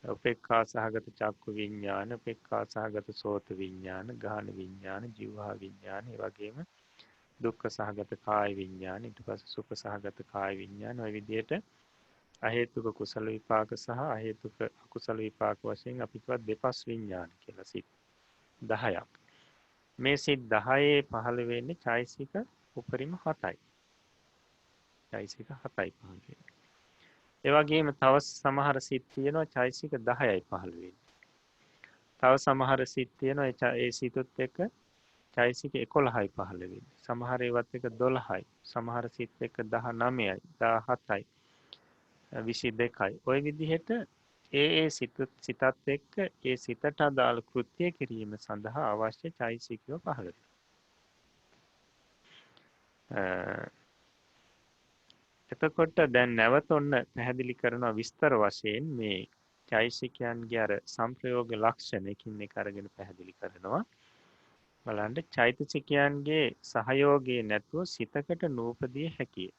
[SPEAKER 2] උපේක්ඛා සහගත චක්කු විඥාන, උපේක්ඛා සහගත සෝත විඥාන, ගාහන විඥාන, જીවහා විඥාන, ඒ වගේම දුක්ඛ සහගත කාය විඥාන, ඊට පස්සේ සුඛ සහගත කාය විඥාන, ඔය විදිහට අහේතුක කුසල විපාක සහ අහේතුක අකුසල විපාක වශයෙන් අපි කියවත් දෙපස් විඥාන කියලා සිත් 10ක්. මේ සිත් 10 පහළ වෙන්නේ චෛතසික උපරිම 7යි. චෛතසික 7යි පහළ වෙන්නේ. ඒ වගේම තව සමහර සිත් තියෙනවා චෛතසික 10යි පහළ වෙන්නේ. තව සමහර සිත් තියෙනවා ඒ සිතත් එක්ක චෛතසික 11යි පහළ වෙන්නේ. සමහර ඒවත් එක 12යි. සමහර සිත් එක්ක 19යි, 17යි, 22යි. ওই විදිහට ඒ සිතත් එක්ක ඒ සිතට අදාළ කෘත්‍ය කිරීම සඳහා අවශ්‍ය චෛතසිකය පහළ වෙනවා. එතකොට දැන් නැවත ඔන්න පැහැදිලි කරනවා විස්තර වශයෙන් මේ චෛතසිකයන්ගේ අර සංප්‍රයෝග ලක්ෂණයකින් එක අරගෙන පැහැදිලි කරනවා. බලන්න චෛතසිකයන්ගේ සහයෝගය නැතුව සිතකට නූපදිය හැකිය.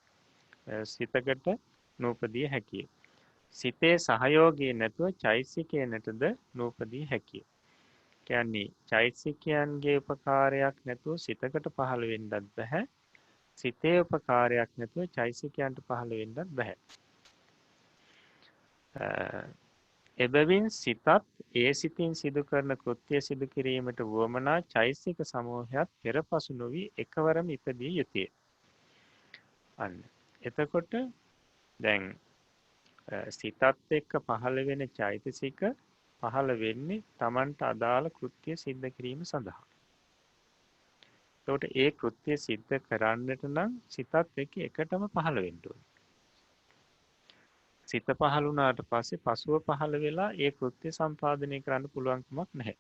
[SPEAKER 2] සිතකට නූපදිය හැකිය. සිතේ සහයෝගය නැතුව චෛතසිකයනටද නූපදිය හැකිය. කියන්නේ චෛතසිකයන්ගේ උපකාරයක් නැතුව සිතකට පහළ වෙන්නත් බෑ. සිතේ උපකාරයක් නැතුව චෛතසිකයන්ට පහළ වෙන්නත් බෑ. එබැවින් සිතත් ඒ සිතින් සිදු කරන කෘත්‍ය සිදු කිරීමට වුවමනා චෛතසික සමූහයක් පෙරපසු නොවි එකවරම ඉපදිය යුතුය. අන්න. එතකොට දැන් සිතත් එක්ක පහළ වෙන චෛතසික පහළ වෙන්නේ Tamanට අදාළ කෘත්‍ය සිද්ධ කිරීම සඳහා. එතකොට ඒ කෘත්‍ය සිද්ධ කරන්නට නම් සිතත් එක්ක එකටම පහළ වෙන්න ඕනේ. සිත පහළ වුණාට පස්සේ පසුව පහළ වෙලා ඒ කෘත්‍ය සම්පාදනය කරන්න පුළුවන් කමක් නැහැ.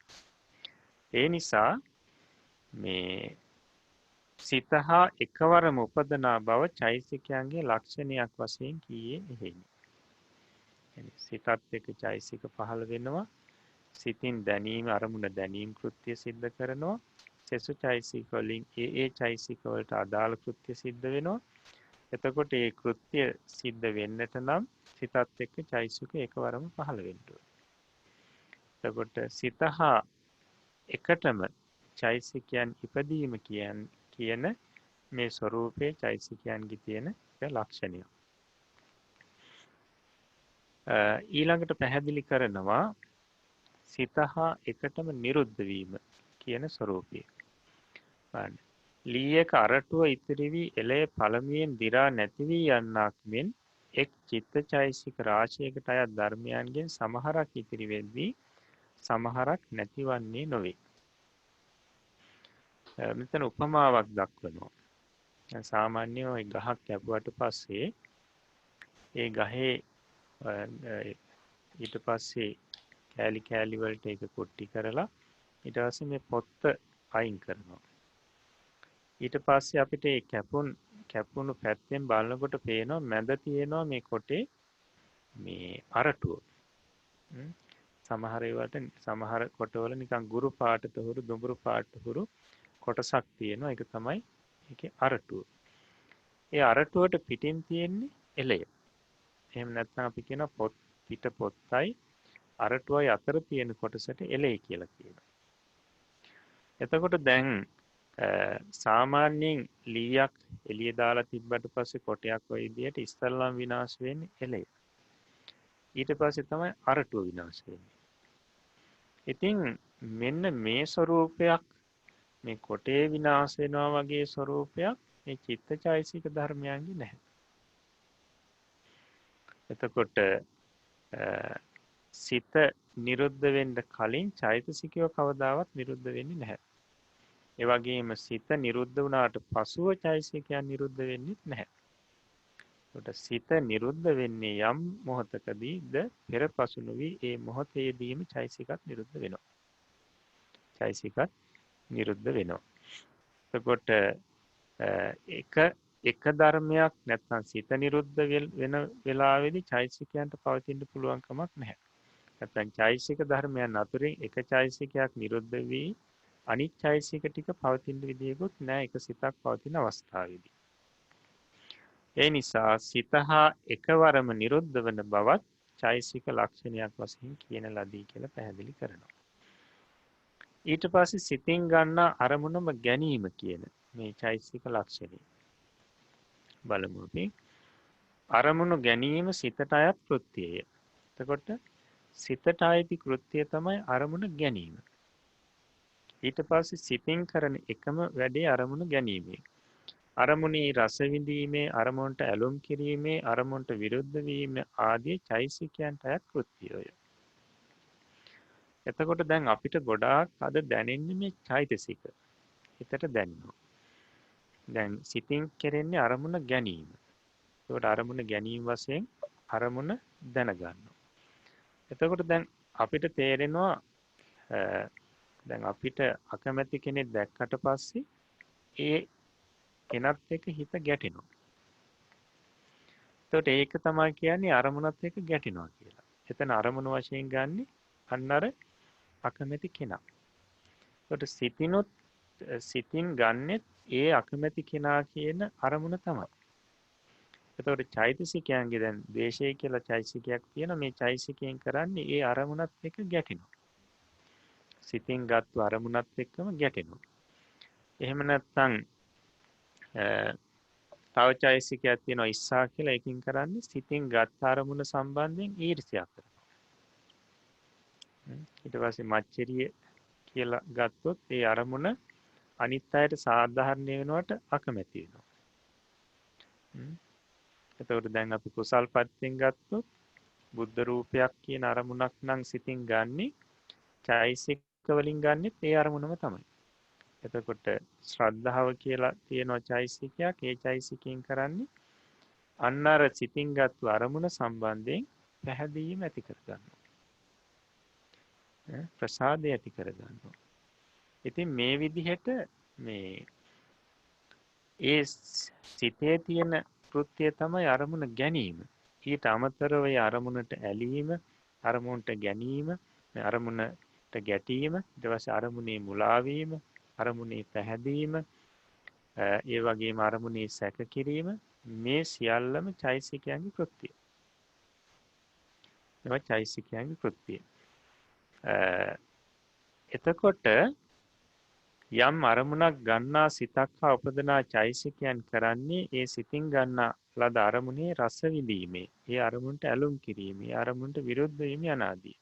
[SPEAKER 2] ඒ නිසා මේ සිත හා එකවරම උපදනා බව චෛතසිකයන්ගේ ලක්ෂණයක් වශයෙන් කීයේ එහෙයි. සිතත් එක්ක චෛතසික පහළ වෙනවා. සිතින් දැනීම අරමුණ දැනීම කෘත්‍ය සිද්ධ කරනවා. සෙසු චෛතසික වලින් ඒ චෛතසික වලට අදාළ කෘත්‍ය සිද්ධ වෙනවා. එතකොට ඒ කෘත්‍ය සිද්ධ වෙන්නට නම් සිතත් එක්ක චෛතසික එකවරම පහළ වෙන්න ඕනේ. එතකොට සිත හා එකටම චෛතසිකයන් ඉපදීම කියන මේ ස්වરૂපයේ චෛතසිකයන්ගේ තියෙන ලක්ෂණය. ඊළඟට පැහැදිලි කරනවා සිත හා එකටම නිරුද්ධ වීම කියන ස්වરૂපය. බලන්න. ලීයක අරටුව ඉතිරි වී එළය පළමුවෙන් දි รา නැති වී යන්නක් මෙන් එක් චිත්තචෛතසික රාශියකට අයත් ධර්මයන්ගෙන් සමහරක් ඉතිරි වෙද්දී සමහරක් නැතිවන්නේ නොවේ. මෙතන උපමාවක් දක්වනවා. සාමාන්‍යයෙන් ওই ගහක් කැපුවට පස්සේ ඒ ගහේ ඊට පස්සේ කෑලි කෑලි වලට ඒක කොට්ටි කරලා ඊට පස්සේ මේ පොත්ත අයින් කරනවා. ඊට පස්සේ අපිට ඒ කැපුණු පැත්තෙන් බලනකොට පේනවා මැද තියෙනවා මේ කොටේ මේ අරටුව. සමහර කොටවල නිකන් ගුරු පාටට හුරු දුඹුරු පාටට හුරු කොටසක් තියෙනවා. ඒක තමයි ඒකේ අරටුව. ඒ අරටුවට පිටින් තියෙන්නේ එළය. එහෙම නැත්නම් අපි කියන පිට පොත්තයි අරටුවයි අතර තියෙන කොටසට එළය කියලා කියනවා. එතකොට දැන් සාමාන්‍යයෙන් ලීයක් එළිය දාලා තිබ්බට පස්සේ කොටයක් ඔය විදියට ඉස්සල්ලාම විනාශ වෙන්නේ එළය. ඊට පස්සේ තමයි අරටුව විනාශ වෙන්නේ. ඉතින් මෙන්න මේ ස්වરૂපයක් මේ කොටේ විනාශ වෙනවා වගේ ස්වરૂපයක් මේ චිත්තචෛසික ධර්මයන්ගේ නැහැ. එතකොට සිත නිරුද්ධ වෙන්න කලින් චෛතසිකය කවදාවත් නිරුද්ධ වෙන්නේ නැහැ. ඒ වගේම සිත නිරුද්ධ වුණාට පසුව චෛතසිකයන් නිරුද්ධ වෙන්නේ නැහැ. ඒකට සිත නිරුද්ධ වෙන්නේ යම් මොහොතකදීද පෙරපසු නොවි ඒ මොහොතේදීම චෛතසිකත් නිරුද්ධ වෙනවා. චෛතසිකත් නිරුද්ධ වෙනවා. එතකොට එක ධර්මයක් නැත්නම් සිත නිරුද්ධ වෙන වෙලාවේදී චෛතසිකයන්ට පවතින්න පුළුවන් කමක් නැහැ. නැත්නම් චෛතසික ධර්මයන් අතරින් එක චෛතසිකයක් නිරුද්ධ වී අනිත් චෛතසික ටික පවතින විදියකුත් නැහැ එක සිතක් පවතින අවස්ථාවේදී. ඒ නිසා සිත හා එකවරම නිරුද්ධ වන බවත් චෛතසික ලක්ෂණයක් වශයෙන් කියන ලදී කියලා පැහැදිලි කරනවා. ඊට පස්සේ සිතින් ගන්න අරමුණම ගැනීම කියන මේ චෛතසික ලක්ෂණය බලමු අපි. අරමුණු ගැනීම සිතට අයත් කෘත්‍යය. එතකොට සිතට අයිති කෘත්‍යය තමයි අරමුණ ගැනීම. ඊට පස්සේ සිතින් කරන එකම වැඩේ අරමුණු ගැනීමේ. අරමුණේ රස විඳීමේ, අරමුණට ඇලුම් කිරීමේ, අරමුණට විරුද්ධ වීම ආදී චෛතසිකයන්ට අයත් කෘත්‍යය. එතකොට දැන් අපිට ගොඩාක් අද දැනෙන්නේ මේ චෛතසික. හිතට දැනෙනවා. දැන් සිතින් කෙරෙන්නේ අරමුණ ගැනීම. ඒකට අරමුණ ගැනීම වශයෙන් අරමුණ දැනගන්නවා. එතකොට දැන් අපිට තේරෙනවා දැන් අපිට අකමැති කෙනෙක් දැක්කට පස්සේ ඒ කෙනත් එක්ක හිත ගැටෙනවා. එතකොට ඒක තමයි කියන්නේ අරමුණත් එක්ක ගැටෙනවා කියලා. එතන අරමුණ වශයෙන් ගන්නෙ අන්න අර අකමැති කෙනා. එතකොට සිතින් ගන්නෙත් ඒ අකමැති කෙනා කියන අරමුණ තමයි. එතකොට චෛතසිකයන්ගේ දැන් ද්වේෂය කියලා චෛතසිකයක් තියෙන මේ චෛතසිකයෙන් කරන්නේ ඒ අරමුණත් එක්ක ගැටෙනවා. සිතින් ගත්තු අරමුණත් එක්කම ගැටෙනවා. එහෙම නැත්නම් තව චෛතසිකයක් තියෙනවා ඉස්සා කියලා එකකින් කරන්නේ සිතින් ගත් අරමුණ සම්බන්ධයෙන් ඊර්ෂ්‍යා කරනවා. ඊට පස්සේ මච්චරිය කියලා ගත්තොත් ඒ අරමුණ අනිත් අයට සාධාරණ වෙනවට අකමැති වෙනවා. එතකොට දැන් අපි කුසල් පත්‍යෙන් ගත්තොත් බුද්ධ රූපයක් කියන අරමුණක් නම් සිතින් ගන්නෙ චෛතසික වලින් ගන්නෙත් ඒ අරමුණම තමයි. එතකොට ශ්‍රද්ධාව කියලා තියෙන චෛතසිකයක් ඒ චෛතසිකයෙන් කරන්නේ අන්න අර සිතින් ගත්තු අරමුණ සම්බන්ධයෙන් පැහැදීම ඇති කරගන්නවා. ප්‍රසාදය ඇති කරගන්නවා. ඉතින් මේ විදිහට මේ ඒ සිතේ තියෙන කෘත්‍යය තමයි අරමුණ ගැනීම. ඊට අමතරව ඒ අරමුණට ඇලීම, අරමුණට ගැනීම, අරමුණට ගැටීම, ඊට පස්සේ අරමුණේ මුලා වීම, අරමුණේ පැහැදීම, ඒ වගේම අරමුණේ සැක කිරීම මේ සියල්ලම චෛතසිකයන්ගේ කෘත්‍යය. මේවා චෛතසිකයන්ගේ කෘත්‍යය. එතකොට යම් අරමුණක් ගන්නා සිතක් හා උපදනා චෛතසිකයන් කරන්නේ ඒ සිතින් ගන්නා ලද අරමුණේ රස විඳීමේ, ඒ අරමුණට ඇලුම් කිරීමේ, අරමුණට විරුද්ධ වීම යනාදී.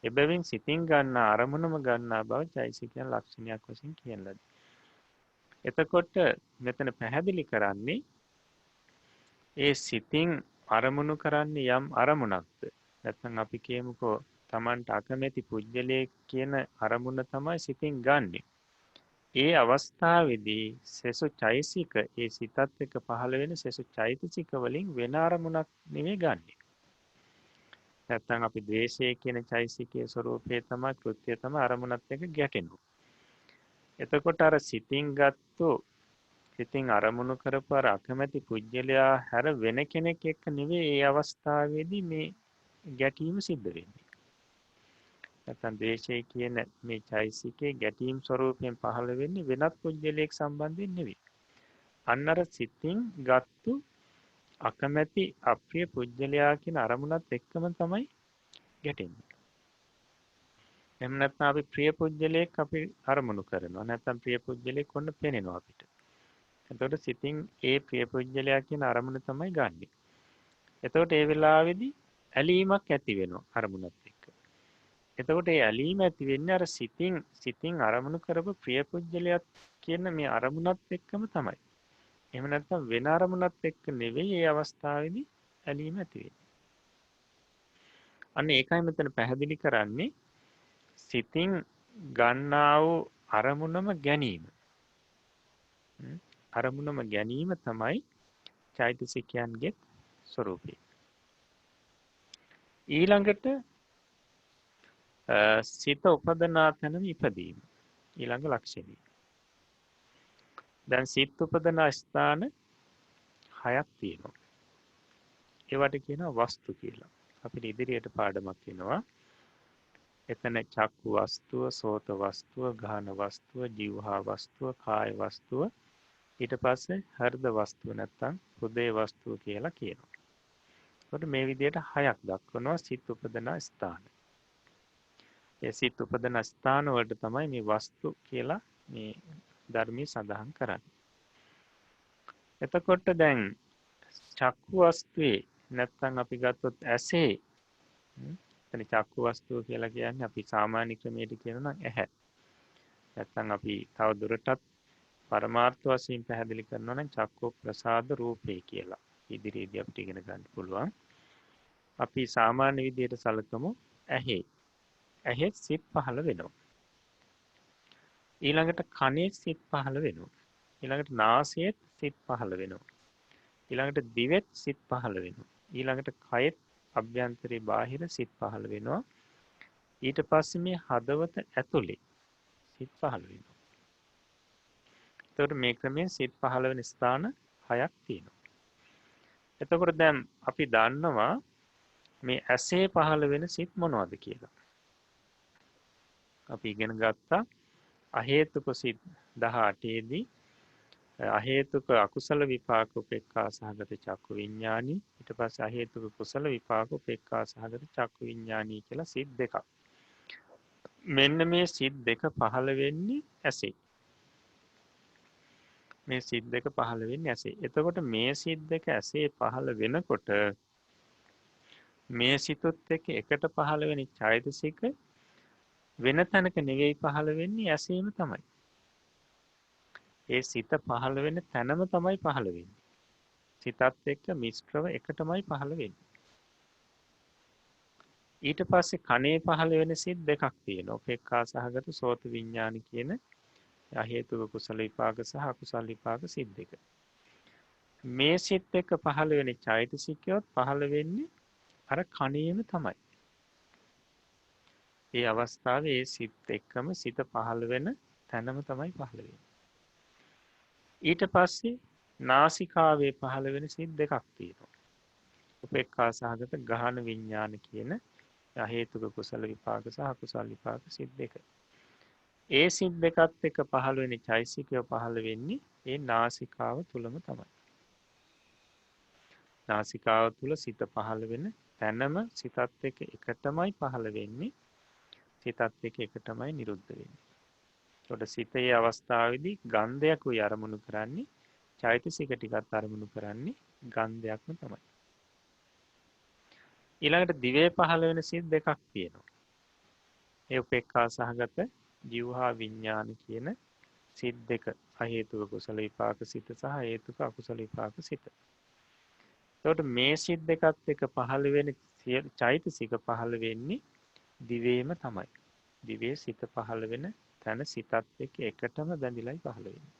[SPEAKER 2] එබැවින් සිතින් ගන්නා අරමුණම ගන්නා බව චෛතසිකයන් ලක්ෂණයක් වශයෙන් කියන ලදී. එතකොට මෙතන පැහැදිලි කරන්නේ ඒ සිතින් අරමුණු කරන්නේ යම් අරමුණක්ද. නැත්නම් අපි කියමුකෝ Tamanට අකමැති පුජ්‍යලයේ කියන අරමුණ තමයි සිතින් ගන්නෙ. ඒ අවස්ථාවේදී සෙසු චෛතසික ඒ සිතත් එක්ක පහළ වෙන සෙසු චෛතසික වලින් වෙන අරමුණක් නෙවෙයි ගන්නෙ. නැත්නම් අපි ද්වේෂය කියන චෛතසිකයේ ස්වરૂපේ තමයි කෘත්‍යය තමයි අරමුණත් එක්ක ගැටෙනවා. එතකොට අර සිතින් අරමුණු කරපු අර අකමැති පුජ්‍යලයා හැර වෙන කෙනෙක් එක්ක නෙවෙයි ඒ අවස්ථාවේදී මේ ගැටීම සිද්ධ වෙන්නේ. නැත්නම් ද්වේෂය කියන මේ චෛතසිකයේ ගැටීම් ස්වરૂපයෙන් පහළ වෙන්නේ වෙනත් පුජ්‍යලයක් සම්බන්ධයෙන් නෙවෙයි. අන්න අර සිතින් ගත්තු අකමැති අප්‍රිය පුජ්‍යලයා කියන අරමුණත් එක්කම තමයි ගැටෙන්නේ. එහෙම නැත්නම් අපි ප්‍රිය පුජ්‍යලයක් අපි අරමුණු කරනවා. නැත්නම් ප්‍රිය පුජ්‍යලයක් කොන්න පේනෙනවා අපිට. එතකොට සිතින් ඒ ප්‍රිය පුජ්‍යලයා කියන අරමුණ තමයි ගන්නෙ. එතකොට ඒ වෙලාවේදී ඇලීමක් ඇති වෙනවා අරමුණත් එක්ක. එතකොට ඒ ඇලීම ඇති වෙන්නේ අර සිතින් අරමුණු කරපු ප්‍රිය පුජ්‍යලයක් කියන මේ අරමුණත් එක්කම තමයි. එහෙම නැත්නම් වෙන අරමුණත් එක්ක නෙවෙයි ඒ අවස්ථාවේදී ඇලීම ඇති වෙන්නේ. අන්න ඒකයි මෙතන පැහැදිලි කරන්නේ සිතින් ගන්නා වූ අරමුණම ගැනීම. අරමුණම ගැනීම තමයි චෛතසිකයන්ගේ ස්වરૂපය. ඊළඟට සිත උපදනා තැනම ඉපදීම. ඊළඟ ලක්ෂණය. දැන් සිත උපදනා ස්ථාන 6ක් තියෙනවා. ඒවට කියනවා වස්තු කියලා. අපිට ඉදිරියට පාඩමක් වෙනවා. එතන චක්කු වස්තුව, සෝත වස්තුව, ගාහන වස්තුව, જીවහා වස්තුව, කාය වස්තුව, ඊට පස්සේ හෘද වස්තුව නැත්තම් හෘදේ වස්තුව කියලා කියනවා. ඒකට මේ විදිහට 6ක් දක්වනවා සිත් උපදනා ස්ථාන. ඒ සිත් උපදනා ස්ථාන වලට තමයි මේ වස්තු කියලා මේ ධර්මයේ සඳහන් කරන්නේ. එතකොට දැන් චක්කු වස්තුවේ නැත්තම් අපි ගත්තොත් ඇසේ එතන චක්කු වස්තුව කියලා කියන්නේ අපි සාමාන්‍ය ක්‍රමයට කියනවා නම් ඇහැ. නැත්තම් අපි තව දුරටත් පරමාර්ථ වශයෙන් පැහැදිලි කරනවා නම් චක්කු ප්‍රසාද රූපේ කියලා. ඉදිරියේදී අපිට ඉගෙන ගන්න පුළුවන්. අපි සාමාන්‍ය විදිහට සැලකමු ඇහි. ඇහි සිත් පහළ වෙනවා. ඊළඟට කනේ සිත් පහළ වෙනවා. ඊළඟට නාසයේ සිත් පහළ වෙනවා. ඊළඟට දිවෙත් සිත් පහළ වෙනවා. ඊළඟට කයෙත් අභ්‍යන්තරේ බාහිර සිත් පහළ වෙනවා. ඊට පස්සේ මේ හදවත ඇතුලේ සිත් පහළ වෙනවා. එතකොට මේ ක්‍රමයෙන් සිත් පහළ වෙන ස්ථාන 6ක් තියෙනවා. එතකොට දැන් අපි දන්නවා මේ ඇසේ පහළ වෙන සිත් මොනවද කියලා. අපි ඉගෙන ගත්තා අහේතුක සිත් 18 දී අහේතුක අකුසල විපාක උපේක්ඛා සහගත චක්කු විඥානි, ඊට පස්සේ අහේතුක කුසල විපාක උපේක්ඛා සහගත චක්කු විඥානි කියලා සිත් දෙකක්. මෙන්න මේ සිත් දෙක පහළ වෙන්නේ ඇසේ. මේ සිත් දෙක පහළ වෙන්නේ ඇසේ. එතකොට මේ සිත් දෙක ඇසේ පහළ වෙනකොට මේ සිතුත් එක්ක එකට පහළ වෙන චෛතසික වෙන තැනක නෙවෙයි පහළ වෙන්නේ ඇසේම තමයි. ඒ සිත පහළ වෙන තැනම තමයි පහළ වෙන්නේ. සිතත් එක්ක මිශ්‍රව එකටමයි පහළ වෙන්නේ. ඊට පස්සේ කනේ පහළ වෙන සිත් දෙකක් තියෙනවා. උපේක්ඛා සහගත සෝත විඥාන කියන අහේතුක කුසල විපාක සහ අකුසල විපාක සිත් දෙක. මේ සිත් එක්ක පහළ වෙන චෛතසිකයොත් පහළ වෙන්නේ අර කණේම තමයි. ඒ අවස්ථාවේ ඒ සිත් එක්කම සිත පහළ වෙන තැනම තමයි පහළ වෙන්නේ. ඊට පස්සේ නාසිකාවේ පහළ වෙන සිත් දෙකක් තියෙනවා. උපේක්ඛා සහගත ගාහන විඥාන කියන අහේතුක කුසල විපාක සහ අකුසල විපාක සිත් දෙක. ඒ සිත් දෙකත් එක්ක පහළ වෙන චෛතසිකය පහළ වෙන්නේ ඒ නාසිකාව තුලම තමයි. නාසිකාව තුල සිත පහළ වෙන තැනම සිතත් එක්ක එකටමයි පහළ වෙන්නේ. සිතත් එක්ක එකටමයි නිරුද්ධ වෙන්නේ. ඒකට සිතේ අවස්ථාවේදී ගන්ධයක් උයි අරමුණු කරන්නේ චෛතසික ටිකත් අරමුණු කරන්නේ ගන්ධයක්ම තමයි. ඊළඟට දිවේ පහළ වෙන සිත් දෙකක් තියෙනවා. ඒ උපේක්ඛා සහගත જીවහා විඥාන කියන සිත් දෙක. අහේතුක කුසල විපාක සිත සහ හේතුක අකුසල විපාක සිත. එතකොට මේ සිත් දෙකත් එක්ක පහළ වෙන චෛතසික පහළ වෙන්නේ දිවේම තමයි. දිවේ සිත පහළ වෙන තැන සිතත් එක්ක එකටම බැඳිලායි පහළ වෙන්නේ.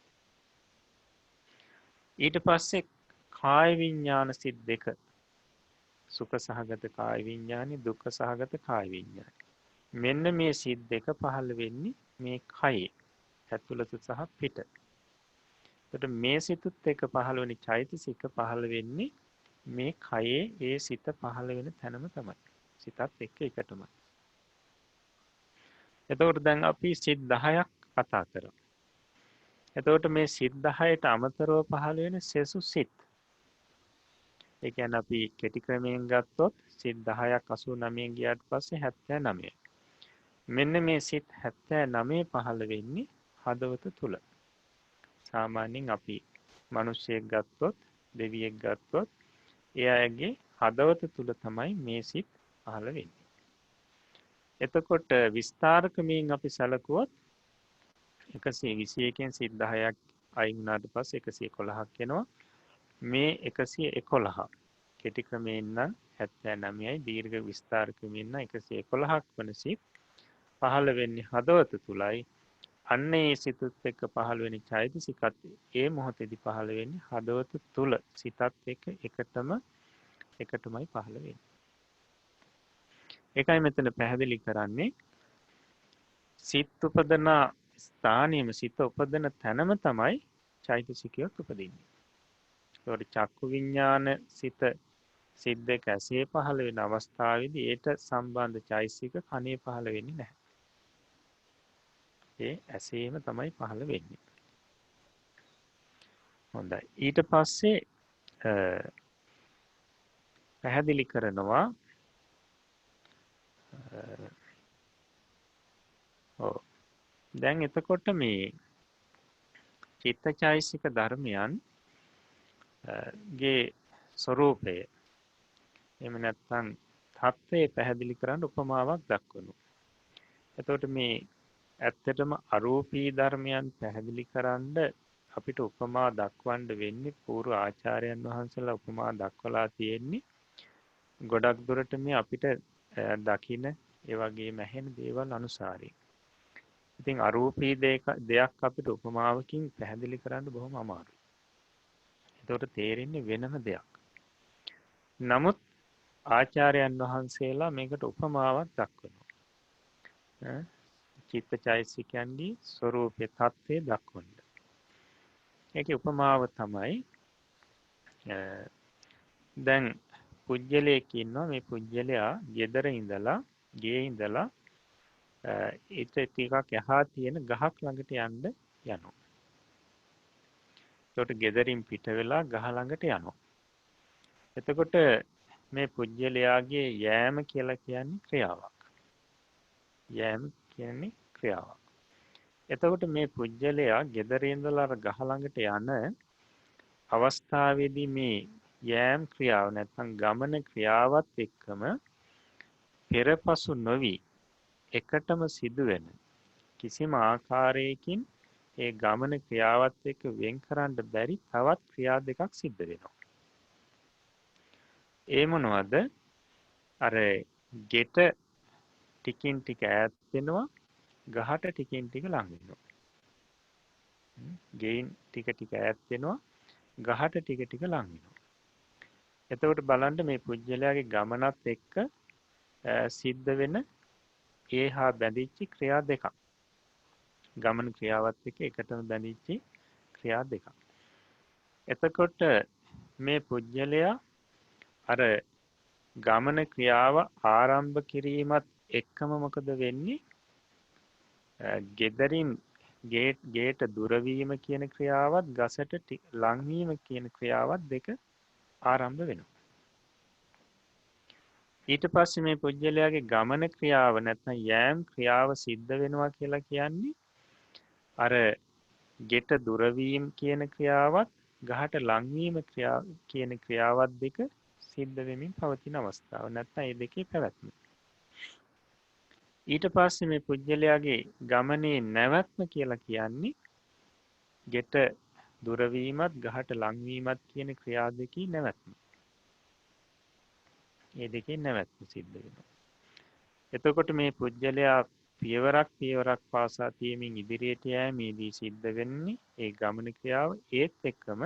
[SPEAKER 2] ඊට පස්සේ කාය විඥාන සිත් දෙක. සුඛ සහගත කාය විඥානි, දුක්ඛ සහගත කාය විඥානි. මෙන්න මේ සිත් දෙක පහළ වෙන්නේ මේ කයේ ඇතුළත සහ පිට. එතකොට මේ සිතුත් එක්ක පහළ වෙන චෛතසික පහළ වෙන්නේ මේ කයේ ඒ සිත පහළ වෙන තැනම තමයි. සිතත් එක්ක එකටමයි. එතකොට දැන් අපි සිත් 10ක් කතා කරමු. එතකොට මේ සිත් 10ට අමතරව පහළ වෙන සෙසු සිත්. ඒ කියන්නේ අපි කෙටි ක්‍රමයෙන් ගත්තොත් සිත් 10ක් 89 ගියාට පස්සේ 79. මෙන්න මේ සිත් 79 පහළ වෙන්නේ හදවත තුල. සාමාන්‍යයෙන් අපි මිනිස්සෙක් ගත්තොත්, දෙවියෙක් ගත්තොත්, එයාගේ හදවත තුල තමයි මේ සිත් පහළ වෙන්නේ. එතකොට විස්තරකමින් අපි සැලකුවොත් 121න් සිත් 10ක් අයින් වුණාට පස්සේ 111ක් එනවා. මේ 111 කෙටි ක්‍රමයෙන් නම් 79යි, දීර්ඝ විස්තර ක්‍රමයෙන් නම් 111ක් වන සිත් පහළ වෙන්නේ හදවත තුලයි. අන්න ඒ සිතත් එක්ක පහළ වෙන චෛතසිකත් ඒ මොහොතේදී පහළ වෙන්නේ හදවත තුල සිතත් එක්ක එකටමයි පහළ වෙන්නේ. ඒකයි මෙතන පැහැදිලි කරන්නේ සිත් උපදන ස්ථානියම සිත උපදන තැනම තමයි චෛතසිකයත් උපදින්නේ. ඒකට චක්කු විඥාන සිත් දෙක ඇසේ පහළ වෙන අවස්ථාවේදී ඒට සම්බන්ධ චෛතසික කනේ පහළ වෙන්නේ නැහැ. ඒ ඇසේම තමයි පහළ වෙන්නේ. හොඳයි. ඊට පස්සේ පැහැදිලි කරනවා දැන් එතකොට මේ චිත්තචෛසික ධර්මයන් ගේ ස්වરૂපය එහෙම නැත්නම් තත්ත්වය පැහැදිලි කරන්න උපමාවක් දක්වනවා. එතකොට මේ ඇත්තටම අරූපී ධර්මයන් පැහැදිලි කරන්න අපිට උපමා දක්වන්න වෙන්නේ පූර්ව ආචාර්යයන් වහන්සේලා උපමා දක්වලා තියෙන්නේ ගොඩක් දුරට මේ අපිට දකින ඒ වගේම ඇහෙන දේවල් අනුසාරයෙන්. ඉතින් අරූපී දෙයක් අපිට උපමාවකින් පැහැදිලි කරන්න බොහොම අමාරුයි. ඒකට තේරෙන්නේ වෙනම දෙයක්. නමුත් ආචාර්යයන් වහන්සේලා මේකට උපමාවක් දක්වනවා. චිත්තචෛතසිකයන්ගේ ස්වરૂපේ තත්ත්වය දක්වන්න. ඒකේ උපමාව තමයි දැන් පුජ්‍යලයක් ඉන්නවා. මේ පුජ්‍යලයා ගෙදර ඉඳලා ගේ ඉඳලා ඊට ටිකක් එහා තියෙන ගහක් ළඟට යන්න යනවා. ඒකට ගෙදරින් පිට වෙලා ගහ ළඟට යනවා. එතකොට මේ පුජ්‍යලයාගේ යෑම කියලා කියන්නේ ක්‍රියාවක්. යෑම කියන්නේ ක්‍රියාවක්. එතකොට මේ පුජ්‍යලයා ගෙදර ඉඳලා අර ගහ ළඟට යන අවස්ථාවේදී මේ යෑම ක්‍රියාව නැත්නම් ගමන ක්‍රියාවත් එක්කම පෙරපසු නොවි එකටම සිදුවෙන කිසිම ආකාරයකින් ඒ ගමන ක්‍රියාවත් එක්ක වෙන් කරන්න බැරි තවත් ක්‍රියා දෙකක් සිද්ධ වෙනවා. ඒ මොනවද? අර ගෙට ටිකින් ටික ඈත් වෙනවා, ගහට ටිකින් ටික ලං වෙනවා. ගෙයින් ටික ටික ඈත් වෙනවා, ගහට ටික ටික ලං වෙනවා. එතකොට බලන්න මේ පුජ්‍යලයාගේ ගමනත් එක්ක සිද්ධ වෙන ඒහා බැඳිච්ච ක්‍රියා දෙකක්. ගමන ක්‍රියාවත් එක්ක එකටම බැඳිච්ච ක්‍රියා දෙකක්. එතකොට මේ පුජ්‍යලයා අර ගමන ක්‍රියාව ආරම්භ කිරීමත් එක්කම මොකද වෙන්නේ? ගෙදරින් ගේට දුරවීම කියන ක්‍රියාවත් ගසට ලංවීම කියන ක්‍රියාවත් දෙක ආරම්භ වෙනවා. ඊට පස්සේ මේ පුජ්‍යලයාගේ ගමන ක්‍රියාව නැත්නම් යෑම් ක්‍රියාව සිද්ධ වෙනවා කියලා කියන්නේ අර ගෙට දුරවීම කියන ක්‍රියාවත් ගහට ලංවීම කියන ක්‍රියාවත් දෙක සිද්ධ වෙමින් පවතින අවස්ථාව. නැත්නම් මේ දෙකේ පැවැත්ම. ඊට පස්සේ මේ පුජ්‍යලයාගේ ගමනේ නැවැත්ම කියලා කියන්නේ ගෙට දුරවීමත් ගහට ලංවීමත් කියන ක්‍රියා දෙකේ නැවැත්ම. මේ දෙකේ නැවැත්ම සිද්ධ වෙනවා. එතකොට මේ පුජ්‍යලයා පියවරක් පාසා තියමින් ඉදිරියට යෑමේදී සිද්ධ වෙන්නේ ඒ ගමන ක්‍රියාව ඒත් එක්කම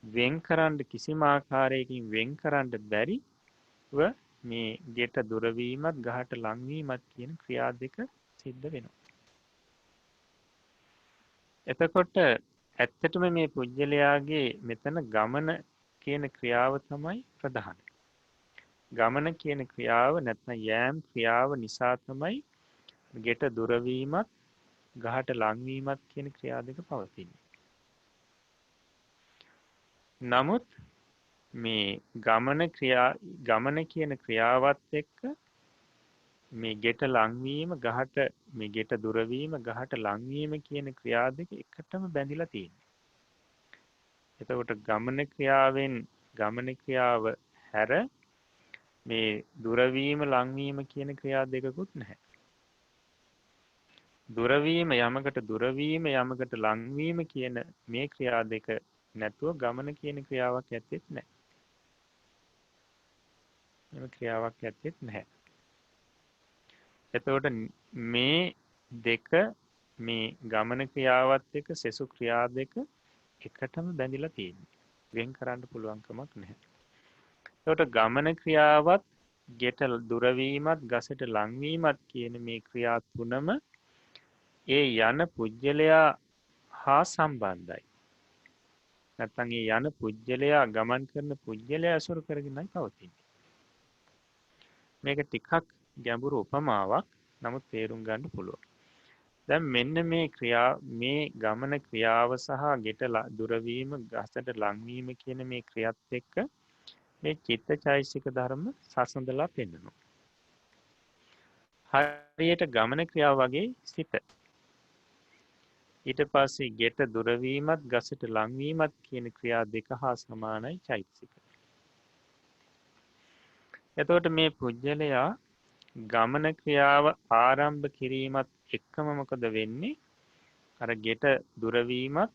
[SPEAKER 2] වෙන් කරන්න කිසිම ආකාරයකින් වෙන් කරන්න බැරිව මේ ගෙට දුරවීමත් ගහට ලංවීමත් කියන ක්‍රියා දෙක සිද්ධ වෙනවා. එතකොට ඇත්තටම මේ පුජ්‍යලයාගේ මෙතන ගමන කියන ක්‍රියාව තමයි ප්‍රධාන. ගමන කියන ක්‍රියාව නැත්නම් යෑම් ක්‍රියාව නිසා තමයි ගෙට දුරවීමත් ගහට ලංවීමත් කියන ක්‍රියා දෙක පවතින්නේ. නමුත් මේ ගමන කියන ක්‍රියාවත් එක්ක මේ ගෙට ලංවීම ගහට මේ ගෙට දුරවීම ගහට ලංවීම කියන ක්‍රියා දෙක එකටම බැඳිලා තියෙනවා. එතකොට ගමන ක්‍රියාව හැර මේ දුරවීම ලංවීම කියන ක්‍රියා දෙකකුත් නැහැ. දුරවීම යමකට දුරවීම යමකට ලංවීම කියන මේ ක්‍රියා දෙක නැතුව ගමන කියන ක්‍රියාවක් ඇත්තෙත් නැහැ. එම ක්‍රියාවක් ඇත්තෙත් නැහැ. එතකොට මේ දෙක මේ ගමන ක්‍රියාවත් එක්ක සෙසු ක්‍රියා දෙක එකටම බැඳිලා තියෙන්නේ. වෙන් කරන්න පුළුවන් කමක් නැහැ. එතකොට ගමන ක්‍රියාවත් ගෙට දුරවීමත් ගසට ලංවීමත් කියන මේ ක්‍රියා තුනම ඒ යන පුජ්‍යලයා හා සම්බන්ධයි. නැත්නම් ඒ යන පුජ්‍යලයා ගමන් කරන පුජ්‍යලයා අසුර කරගෙනයි පවතින්නේ. මේක ටිකක් ගැඹුරු උපමාවක්. නමුත් තේරුම් ගන්න පුළුවන්. දැන් මෙන්න මේ ගමන ක්‍රියාව සහ ගෙට දුරවීම ගසට ලංවීම කියන මේ ක්‍රියාත් එක්ක මේ චිත්තචෛසික ධර්ම සසඳලා පෙන්නනවා. හරියට ගමන ක්‍රියාව වගේ සිත. ඊට පස්සේ ගෙට දුරවීමත් ගසට ලංවීමත් කියන ක්‍රියා දෙක හා සමානයි චෛතසික. එතකොට මේ පුජ්‍යලයා ගමන ක්‍රියාව ආරම්භ කිරීමත් එක්කම මොකද වෙන්නේ? අර ගෙට දුරවීමත්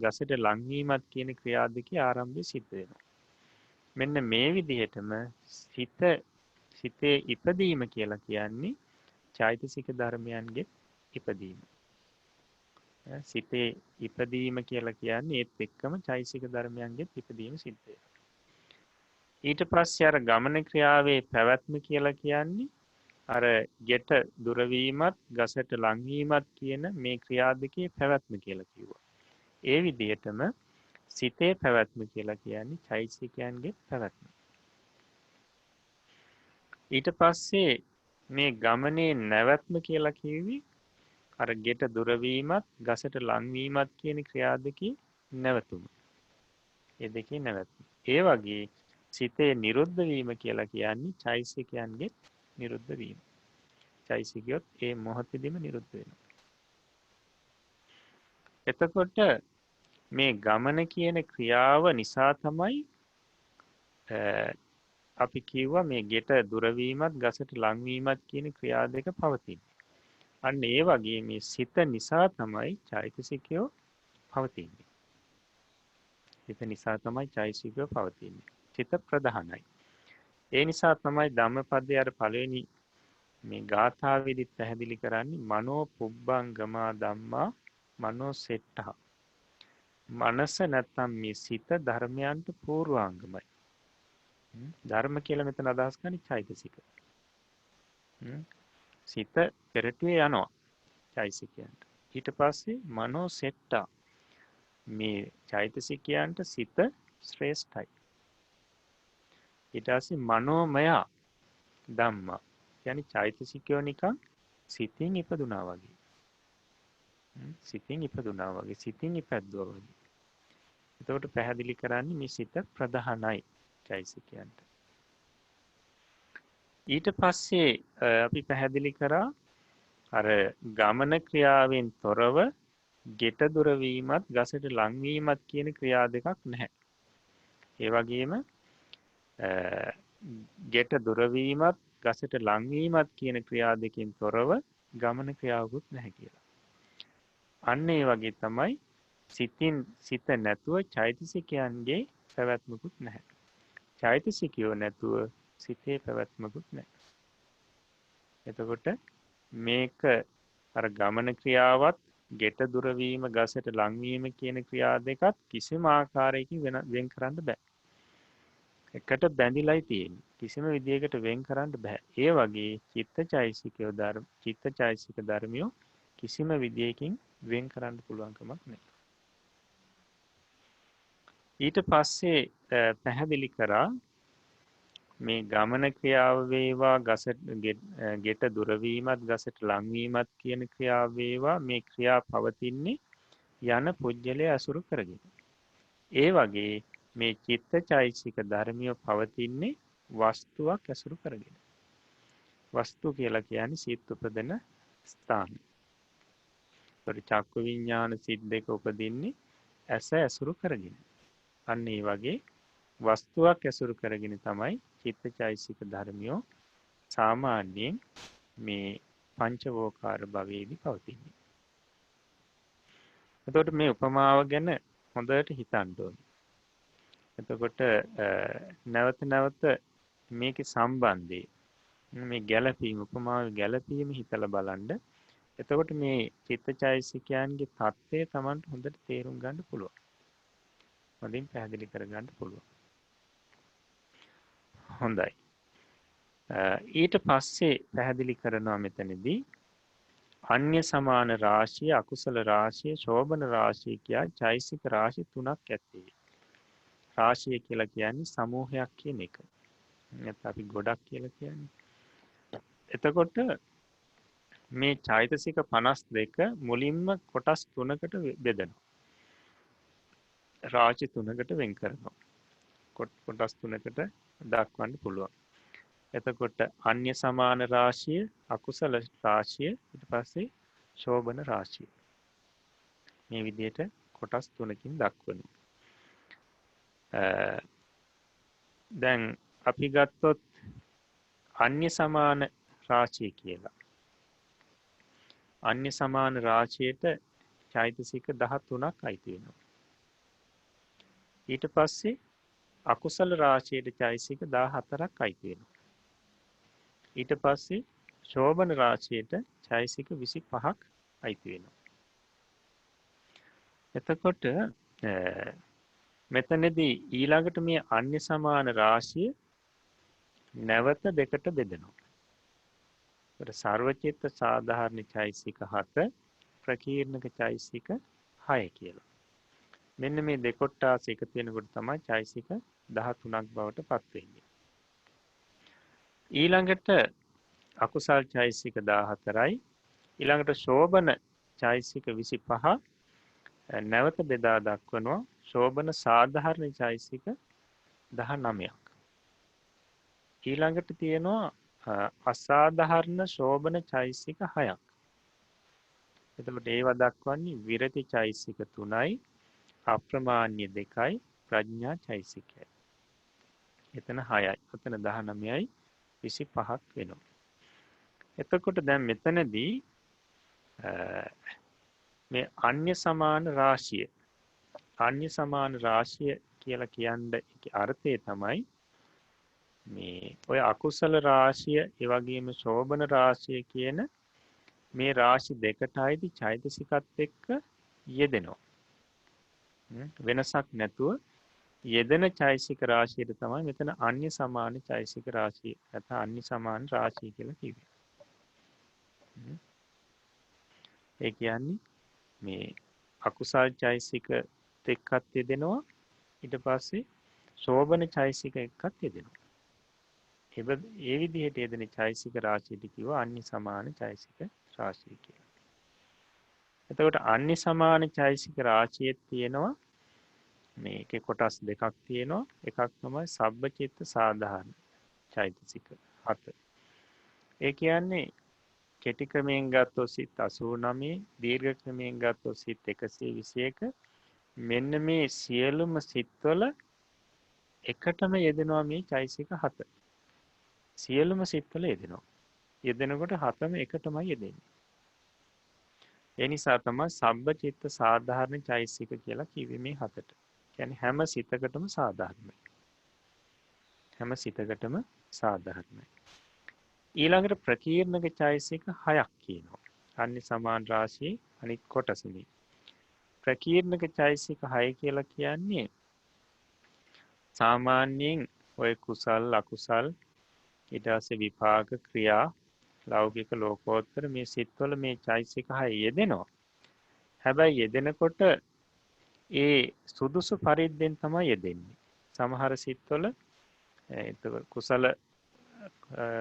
[SPEAKER 2] ගසට ලංවීමත් කියන ක්‍රියා දෙකේ ආරම්භය සිද්ධ වෙනවා. මෙන්න මේ විදිහටම සිතේ ඉපදීම කියලා කියන්නේ චෛතසික ධර්මයන්ගේ ඉපදීම. සිතේ ඉපදීම කියලා කියන්නේ ඒත් එක්කම චෛතසික ධර්මයන්ගේ ඉපදීම සිද්ධ වෙනවා. ඊට පස්සේ අර ගමන ක්‍රියාවේ පැවැත්ම කියලා කියන්නේ අර ගෙට දුරවීමත් ගසට ලංවීමත් කියන මේ ක්‍රියා දෙකේ පැවැත්ම කියලා කිව්වා. ඒ විදිහටම සිතේ පැවැත්ම කියලා කියන්නේ චෛතසිකයන්ගේ පැවැත්ම. ඊට පස්සේ මේ ගමනේ නැවැත්ම කියලා කිව්වේ අර ගෙට දුරවීමත් ගසට ලංවීමත් කියන ක්‍රියා දෙකේ නැවතුම. ඒ දෙකේ නැවැත්ම. ඒ වගේ සිතේ නිරුද්ධ වීම කියලා කියන්නේ චෛතසිකයන්ගේ නිරුද්ධ වීම. චෛතසිකයොත් ඒ මොහොතේදීම නිරුද්ධ වෙනවා. එතකොට මේ ගමන කියන ක්‍රියාව නිසා තමයි අපි කිව්වා මේ ගෙට දුරවීමත් ගසට ලංවීමත් කියන ක්‍රියා දෙක පවතින්නේ. අන්න ඒ වගේ මේ සිත නිසා තමයි චෛතසිකයෝ පවතින්නේ. සිත නිසා තමයි චෛතසිකයෝ පවතින්නේ. සිත ප්‍රධානයි. ඒ නිසා තමයි ධම්මපදයේ අර පළවෙනි මේ ගාථාවේදී පැහැදිලි කරන්නේ මනෝ පුබ්බංගමා ධම්මා මනෝ සෙට්ටහ. මනස නැත්තම් මේ සිත ධර්මයන්ට පූර්වාංගමයි. ධර්ම කියලා මෙතන අදහස් කරන්නේ චෛතසික. සිත පෙරටුවේ යනවා චෛතසිකයන්ට. ඊට පස්සේ මනෝ සෙට්ටා මේ චෛතසිකයන්ට සිත ශ්‍රේෂ්ඨයි. ඊට පස්සේ මනෝමය ධම්මා කියන්නේ චෛතසිකයෝ නිකන් සිතින් ඉපදුනා වගේ. සිතින් ඉපදුනා වගේ සිතින් ඉපැද්දුවා වගේ. එතකොට පැහැදිලි කරන්නේ මේ සිත ප්‍රධානයි චෛතසිකයන්ට. ඊට පස්සේ අපි පැහැදිලි කරා අර ගමන ක්‍රියාවෙන් තොරව ගෙට දුරවීමත් ගසට ලංවීමත් කියන ක්‍රියා දෙකක් නැහැ. ඒ වගේම ගෙට දුරවීමත් ගසට ලංවීමත් කියන ක්‍රියා දෙකෙන් තොරව ගමන ක්‍රියාවකුත් නැහැ කියලා. අන්න ඒ වගේ තමයි සිත නැතුව චෛතසිකයන්ගේ පැවැත්මකුත් නැහැ. චෛතසිකයෝ නැතුව සිතේ පැවැත්මකුත් නැහැ. එතකොට මේක අර ගමන ක්‍රියාවත් ගෙට දුරවීම ගසට ලංවීම කියන ක්‍රියා දෙකත් කිසිම ආකාරයකින් වෙන් කරන්න බෑ. එකට බැඳිලායි තියෙන්නේ. කිසිම විදියකට වෙන් කරන්න බෑ. ඒ වගේ චිත්තචෛතසික ධර්මියෝ කිසිම විදියකින් වෙන් කරන්න පුළුවන් කමක් නැහැ. ඊට පස්සේ පැහැදිලි කරා මේ ගමන ක්‍රියාව වේවා ගෙට දුරවීමත් ගසට ලංවීමත් කියන ක්‍රියාව වේවා මේ ක්‍රියා පවතින්නේ යන පුජ්‍යලයේ අසුරු කරගෙන. ඒ වගේ මේ චිත්තචෛතසික ධර්මිය පවතින්නේ වස්තුවක් අසුරු කරගෙන. වස්තු කියලා කියන්නේ සිත් උපදින ස්ථාන. චක්කු විඤ්ඤාණ සිත් දෙක උපදින්නේ ඇස ඇසුරු කරගෙන. අන්න ඒ වගේ වස්තුවක් ඇසුරු කරගෙන තමයි චිත්තචෛසික ධර්මියෝ සාමාන්‍යයෙන් මේ පංචවෝකාර භවයේදී පවතින්නේ. එතකොට මේ උපමාව ගැන හොඳට හිතන්න ඕනේ. එතකොට නැවත නැවත මේකේ සම්බන්ධය මේ ගැළපීම උපමාවේ ගැළපීම හිතලා බලන්න. එතකොට මේ චිත්තචෛසිකයන්ගේ தත්ත්වය Tamanට හොඳට තේරුම් ගන්න පුළුවන්. හොඳින් පැහැදිලි කරගන්න පුළුවන්. හොඳයි. ඊට පස්සේ පැහැදිලි කරනවා මෙතනදී අන්‍ය සමාන රාශිය, අකුසල රාශිය, ශෝභන රාශිය කියා චෛසික රාශි තුනක් ඇත්තේ. රාශිය කියලා කියන්නේ සමූහයක් කියන එක. නැත්නම් අපි ගොඩක් කියලා කියන්නේ. එතකොට මේ චෛතසික 52 මුලින්ම කොටස් තුනකට බෙදෙනවා. රාශි තුනකට වෙන් කරනවා. කොටස් තුනකට දක්වන්න පුළුවන්. එතකොට අන්‍ය සමාන රාශිය, අකුසල රාශිය, ඊට පස්සේ ශෝභන රාශිය. මේ විදිහට කොටස් තුනකින් දක්වනවා. දැන් අපි ගත්තොත් අන්‍ය සමාන රාශිය කියලා. අන්‍ය සමාන රාශියට චෛතසික 13ක් අයිති වෙනවා. ඊට පස්සේ අකුසල රාශියට චෛතසික 14ක් අයිති වෙනවා. ඊට පස්සේ ශෝභන රාශියට චෛතසික 25ක් අයිති වෙනවා. එතකොට මෙතනදී ඊළඟට මේ අන්‍ය සමාන රාශිය නැවත දෙකට බෙදෙනවා. සර්වචිත්ත සාධාරණ චෛතසික 7 ප්‍රකීර්ණක චෛතසික 6 කියලා. මෙන්න මේ දෙකොට්ටාස එකතු වෙනකොට තමයි චෛතසික 13ක් බවට පත් වෙන්නේ. ඊළඟට අකුසල් චෛතසික 14යි ඊළඟට ශෝභන චෛතසික 25 නැවත බෙදා දක්වනවා. ශෝභන සාධාරණ චෛතසික 19ක්. ඊළඟට තියෙනවා අසාධාරණ ශෝභන චෛතසික 6ක්. එතකොට ඒවා දක්වන්නේ විරති චෛතසික 3යි, අප්‍රමාණ්‍ය 2යි, ප්‍රඥා චෛතසිකයයි. එතන 6යි. එතන 19යි 25ක් වෙනවා. එතකොට දැන් මෙතනදී මේ අන්‍ය සමාන රාශිය කියලා කියන්නේ ඒකේ අර්ථය තමයි මේ ඔය අකුසල රාශිය ඒ වගේම ශෝභන රාශිය කියන මේ රාශි දෙකටයිදී චෛතසිකත් එක්ක යෙදෙනවා. වෙනසක් නැතුව යෙදෙන චෛතසික රාශියට තමයි මෙතන අන්‍ය සමාන චෛතසික රාශිය නැත්නම් අන්‍ය සමාන රාශිය කියලා කිව්වේ. ඒ කියන්නේ මේ අකුසල් චෛතසික එක්කත් යෙදෙනවා ඊට පස්සේ ශෝභන චෛතසික එක්කත් යෙදෙනවා. ඒ විදිහට යෙදෙන චෛතසික රාශියට කිව්වා අන්‍ය සමාන චෛතසික රාශිය කියලා. එතකොට අන්‍ය සමාන චෛතසික රාශියේ තියෙනවා මේකේ කොටස් දෙකක් තියෙනවා. එකක් තමයි සබ්බචිත්ත සාධාරණ චෛතසික 7. ඒ කියන්නේ කෙටි ක්‍රමයෙන් ගත්තොත් සිත් 89, දීර්ඝ ක්‍රමයෙන් ගත්තොත් සිත් 121. මෙන්න මේ සියලුම සිත්වල එකටම යෙදෙනවා මේ චෛතසික 7. සියලුම සිත්වල යෙදෙනවා. යෙදෙනකොට 7ම එකටමයි යෙදෙන්නේ. ඒ නිසා තමයි සබ්බචිත්ත සාධාරණ චෛතසික කියලා කිව්වේ මේ 7ට. කියන්නේ හැම සිතකටම සාධාරණයි. හැම සිතකටම සාධාරණයි. ඊළඟට ප්‍රකීර්ණක චෛතසික 6ක් කියනවා. අන්‍ය සමාන රාශියේ අනිත් කොටසනේ. ප්‍රකීර්ණක චෛතසික 6 කියලා කියන්නේ සාමාන්‍යයෙන් ඔය කුසල් අකුසල් ඊට පස්සේ විපාක ක්‍රියා ලෞකික ලෝකෝත්තර මේ සිත්වල මේ චෛතසික 6 යෙදෙනවා. හැබැයි යෙදෙනකොට ඒ සුදුසු පරිද්දෙන් තමයි යෙදෙන්නේ. සමහර සිත්වල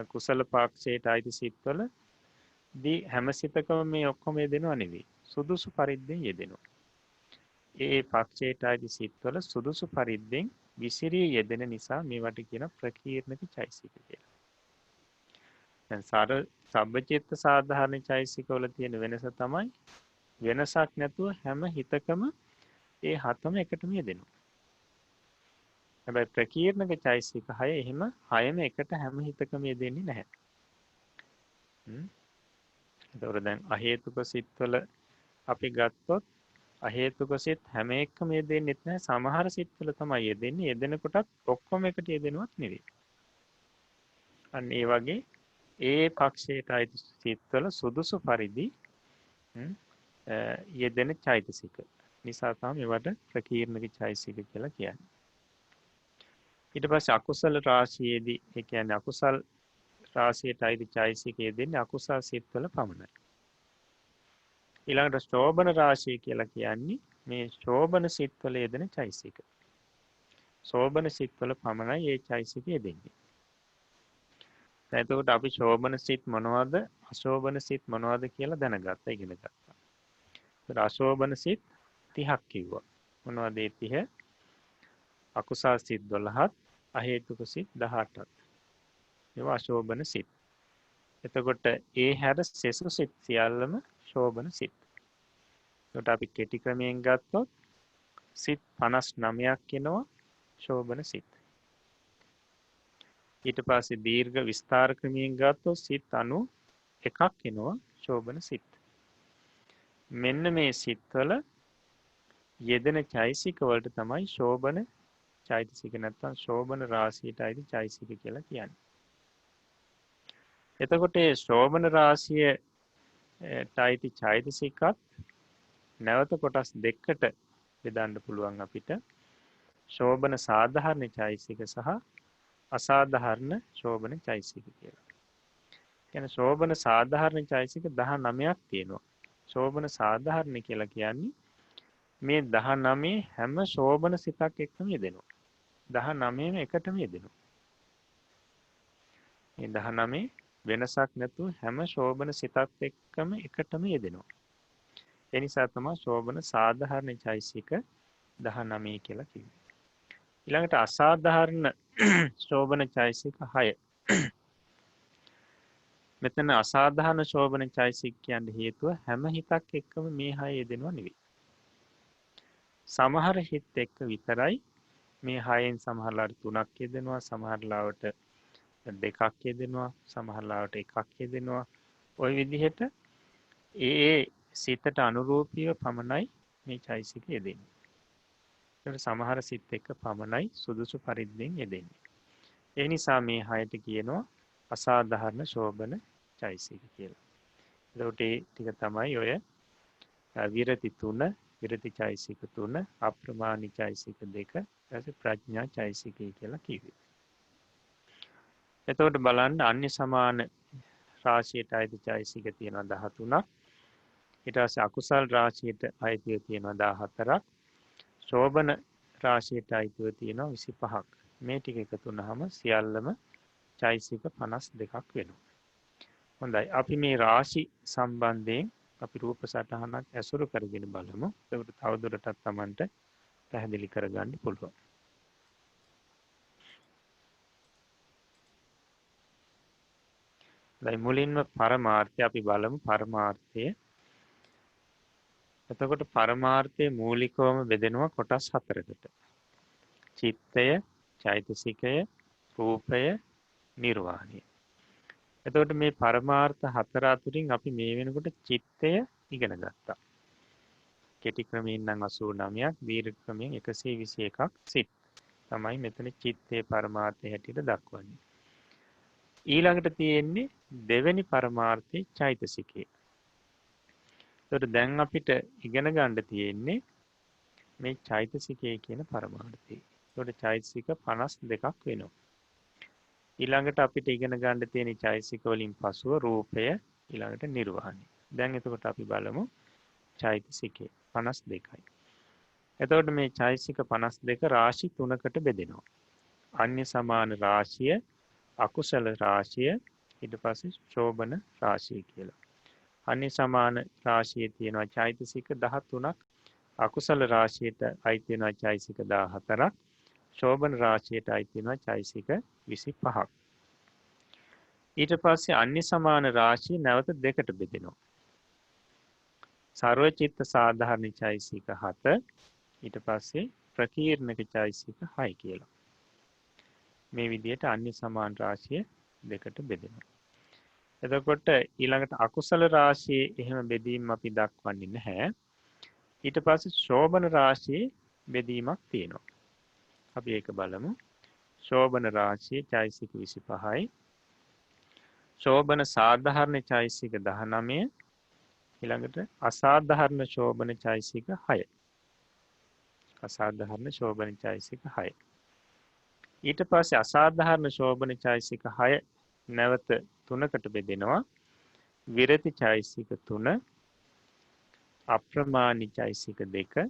[SPEAKER 2] කුසල පක්ෂයට අයිති සිත්වල දී හැම සිතකම මේ ඔක්කොම යෙදෙනව නෙවෙයි. සුදුසු පරිද්දෙන් යෙදෙනවා. ඒ පක්ෂයට අයිති සිත්වල සුදුසු පරිද්දෙන් විසිරී යෙදෙන නිසා මේවට කියන ප්‍රකීර්ණක චෛතසික කියලා. දැන් සාර සබ්බචිත්ත සාධාරණ චෛතසික වල තියෙන වෙනස තමයි වෙනසක් නැතුව හැම හිතකම ඒ හතම එකටම යෙදෙනවා. හැබැයි ප්‍රකීර්ණක චෛතසික 6 එහෙම 6ම එකට හැම හිතකම යෙදෙන්නේ නැහැ. එතකොට දැන් අහේතුක සිත්වල අපි ගත්තොත් අහේතුක සිත් හැම එකම යෙදෙන්නේ නැහැ. සමහර සිත්වල තමයි යෙදෙන්නේ. යෙදෙනකොටත් ඔක්කොම එකට යෙදෙනවත් නෙවෙයි. අන්න ඒ වගේ ඒ පක්ෂයට අයිති සිත්වල සුදුසු පරිදි යෙදෙන චෛතසික නිසා තමයි ඒවට ප්‍රකීර්ණක චෛතසික කියලා කියන්නේ. ඊට පස්සේ අකුසල රාශියේදී ඒ කියන්නේ අකුසල් රාශියට අයිති චෛතසික යෙදෙන්නේ අකුසල් සිත්වල පමණයි. ඊළඟට ශෝභන රාශිය කියලා කියන්නේ මේ ශෝභන සිත්වල යෙදෙන චෛතසික. ශෝභන සිත්වල පමණයි මේ චෛතසික යෙදෙන්නේ. එතකොට අපි ශෝභන සිත් මොනවද අශෝභන සිත් මොනවද කියලා දැනගත්තා ඉගෙන ගත්තා. ඒත් අශෝභන සිත් 30ක් කිව්වා. මොනවද ඒ 30? අකුසල් සිත් 12ත් අහේතුක සිත් 18ත්. ඒවා අශෝභන සිත්. එතකොට ඒ හැර සෙසු සිත් සියල්ලම ශෝභන සිත්. ඒකට අපි කෙටි ක්‍රමයෙන් ගත්තොත් සිත් 59ක් එනවා ශෝභන සිත්. ඊට පස්සේ දීර්ඝ විස්තර ක්‍රමයෙන් ගත්තොත් සිත් 91ක් එනවා ශෝභන සිත්. මෙන්න මේ සිත්වල යෙදෙන චෛතසික වලට තමයි ශෝභන චෛතසික නැත්නම් ශෝභන රාශියට අයිති චෛතසික කියලා කියන්නේ. එතකොට මේ ශෝභන රාශියට අයිති චෛතසිකත් නැවත කොටස් දෙකකට බෙදන්න පුළුවන් අපිට. ශෝභන සාධාරණ චෛතසික සහ අසාධාරණ ශෝභන චෛතසික කියලා. කියන්නේ ශෝභන සාධාරණ චෛතසික 19ක් තියෙනවා. ශෝභන සාධාරණ කියලා කියන්නේ මේ 19 හැම ශෝභන සිතක් එක්කම යෙදෙනවා. 19ම එකටම යෙදෙනවා. මේ 19 වෙනසක් නැතුව හැම ශෝභන සිතක් එක්කම එකටම යෙදෙනවා. ඒ නිසා තමයි ශෝභන සාධාරණ චෛතසික 19 කියලා කිව්වේ. ඊළඟට අසාධාරණ ශෝභන චෛතසික 6. මෙතන අසාධාරණ ශෝභන චෛතසික කියන්න හේතුව හැම හිතක් එක්කම මේ 6 යෙදෙනවා නෙවෙයි. සමහර හිත එක්ක විතරයි මේ 6න් සමහරලාට 3ක් යෙදෙනවා, සමහරලාවට 2ක් යෙදෙනවා, සමහරලාවට 1ක් යෙදෙනවා. ওই විදිහට ඒ සිතට අනුරූපීව පමණයි මේ චෛතසික යෙදෙන්නේ. ඒකට සමහර සිත් එක්ක පමණයි සුදුසු පරිද්දෙන් යෙදෙන්නේ. ඒ නිසා මේ 6ට කියනවා අසාධාරණ ශෝභන චෛතසික කියලා. ඒකට ඒ ටික තමයි ඔය විරති 3, විරති චෛතසික 3, අප්‍රමාණී චෛතසික 2, ඊට ප්‍රඥා චෛතසිකය කියලා කිව්වේ. එතකොට බලන්න අන්‍ය සමාන රාශියට අයිති චෛතසික තියෙනවා 13ක්. ඊට පස්සේ අකුසල් රාශියට අයිතිව තියෙනවා 14ක්. ශෝභන රාශියට අයිතිව තියෙනවා 25ක්. මේ ටික එකතු වුනහම සියල්ලම චෛතසික 52ක් වෙනවා. හොඳයි. අපි මේ රාශි සම්බන්ධයෙන් අපි රූප සටහනක් ඇසුරු කරගෙන බලමු. ඒකට තවදුරටත් Tamanට පැහැදිලි කරගන්න පුළුවන්. දැන් මුලින්ම පරමාර්ථය අපි බලමු. පරමාර්ථය. එතකොට පරමාර්ථයේ මූලිකවම බෙදෙනවා කොටස් 4කට. චිත්තය, චෛතසිකය, රූපය, නිර්වාණය. එතකොට මේ පරමාර්ථ 4 අතුරින් අපි මේ වෙනකොට චිත්තය ඉගෙන ගත්තා. කෙටි ක්‍රමයෙන් නම් 89ක්, දීර්ඝ ක්‍රමයෙන් 121ක් සිත් තමයි මෙතන චිත්තේ පරමාර්ථය හැටියට දක්වන්නේ. ඊළඟට තියෙන්නේ දෙවෙනි පරමාර්ථයේ චෛතසිකය. එතකොට දැන් අපිට ඉගෙන ගන්න තියෙන්නේ මේ චෛතසිකය කියන පරමාර්ථය. එතකොට චෛතසික 52ක් වෙනවා. ඊළඟට අපිට ඉගෙන ගන්න තියෙන චෛතසික වලින් පසුව රූපය, ඊළඟට නිර්වාණය. දැන් එතකොට අපි බලමු චෛතසිකේ 52යි. එතකොට මේ චෛතසික 52 රාශි 3කට බෙදෙනවා. අන්‍ය සමාන රාශිය, අකුසල රාශිය, ඊට පස්සේ ශෝභන රාශිය කියලා. අන්‍ය සමාන රාශියේ තියෙනවා චෛතසික 13ක්, අකුසල රාශියට අයිති වෙනවා චෛතසික 14ක්, ශෝභන රාශියට අයිති වෙනවා චෛතසික 25ක්. ඊට පස්සේ අන්‍ය සමාන රාශිය නැවත දෙකට බෙදෙනවා. සර්වචිත්ත සාධාරණ චෛසික 7 ඊට පස්සේ ප්‍රකීර්ණක චෛසික 6 කියලා. මේ විදිහට අන්‍ය සමාන රාශිය දෙකට බෙදෙනවා. එතකොට ඊළඟට අකුසල රාශියේ එහෙම බෙදීම අපි දක්වන්නේ නැහැ. ඊට පස්සේ ශෝභන රාශියේ බෙදීමක් තියෙනවා. අපි ඒක බලමු. ශෝභන රාශියේ චෛසික 25යි. ශෝභන සාධාරණ චෛසික 19. ඊළඟට අසාධාරණ ශෝභන චෛසික 6. අසාධාරණ ශෝභන චෛසික 6. ඊට පස්සේ අසාධාරණ ශෝභන චෛසික 6 නැවත තුනකට බෙදෙනවා. විරති චෛසික 3, අප්‍රමාණි චෛසික 2,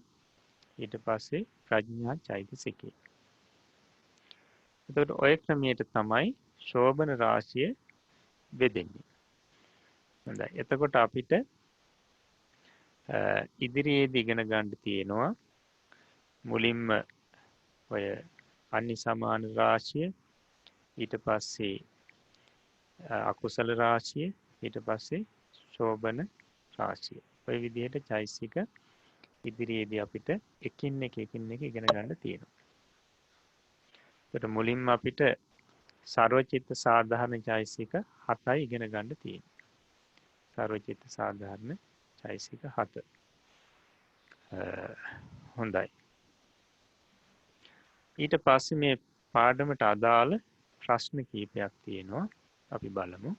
[SPEAKER 2] ඊට පස්සේ ප්‍රඥා චෛතසිකය. එතකොට ඔය ක්‍රමයට තමයි ශෝභන රාශිය බෙදෙන්නේ. හොඳයි. එතකොට අපිට ඉදිරියේදී ඉගෙන ගන්න තියෙනවා මුලින්ම ඔය අන්‍ය සමාන රාශිය, ඊට පස්සේ අකුසල රාශිය, ඊට පස්සේ ශෝභන රාශිය. ඔය විදිහට චෛසික ඉදිරියේදී අපිට එකින් එක ඉගෙන ගන්න තියෙනවා. ඒකට මුලින්ම අපිට සර්වචිත්ත සාධාරණ චෛසික 7යි ඉගෙන ගන්න තියෙනවා. සර්වචිත්ත සාධාරණ චෛසික 7. හොඳයි. ඊට පස්සේ මේ පාඩමට අදාළ ප්‍රශ්න කීපයක් තියෙනවා. අපි බලමු.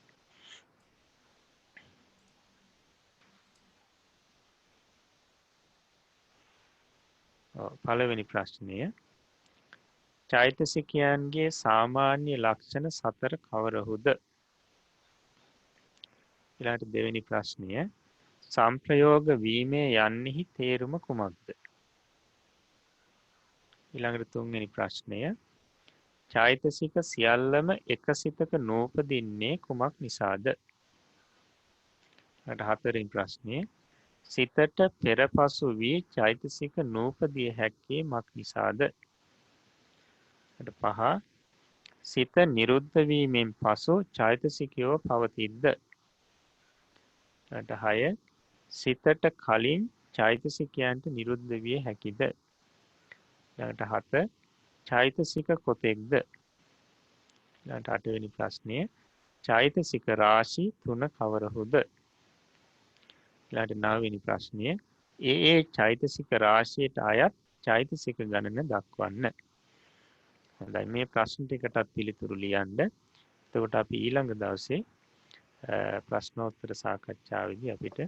[SPEAKER 2] පළවෙනි ප්‍රශ්නය. චෛතසිකයන්ගේ සාමාන්‍ය ලක්ෂණ 4 කවරහුද? ඊළඟට දෙවෙනි ප්‍රශ්නය. සංප්‍රයෝග වීමේ යන්නෙහි තේරුම කුමක්ද? ඊළඟට තුන්වෙනි ප්‍රශ්නය. චෛතසික සියල්ලම එක සිතක නූපදින්නේ කුමක් නිසාද? හතරවෙනි ප්‍රශ්නය. සිතට පෙරපසු වී චෛතසික නූපදිය හැක්කේ මක් නිසාද? 5. සිත නිරුද්ධ වීමෙන් පසු චෛතසිකයෝ පවතිද්ද? 6. සිතට කලින් චෛතසිකයන්ට නිරුද්ධ විය හැකිද? 7. චෛතසික කොතෙක්ද? 8 වෙනි ප්‍රශ්නය. චෛතසික රාශි 3 කවරහුද? 9 වෙනි ප්‍රශ්නය. ඒ චෛතසික රාශියට අයත් චෛතසික ගණන දක්වන්න. හොඳයි, මේ ප්‍රශ්න ටිකටත් පිළිතුරු ලියන්න. එතකොට අපි ඊළඟ දවසේ ප්‍රශ්නෝත්තර සාකච්ඡාවේදී අපිට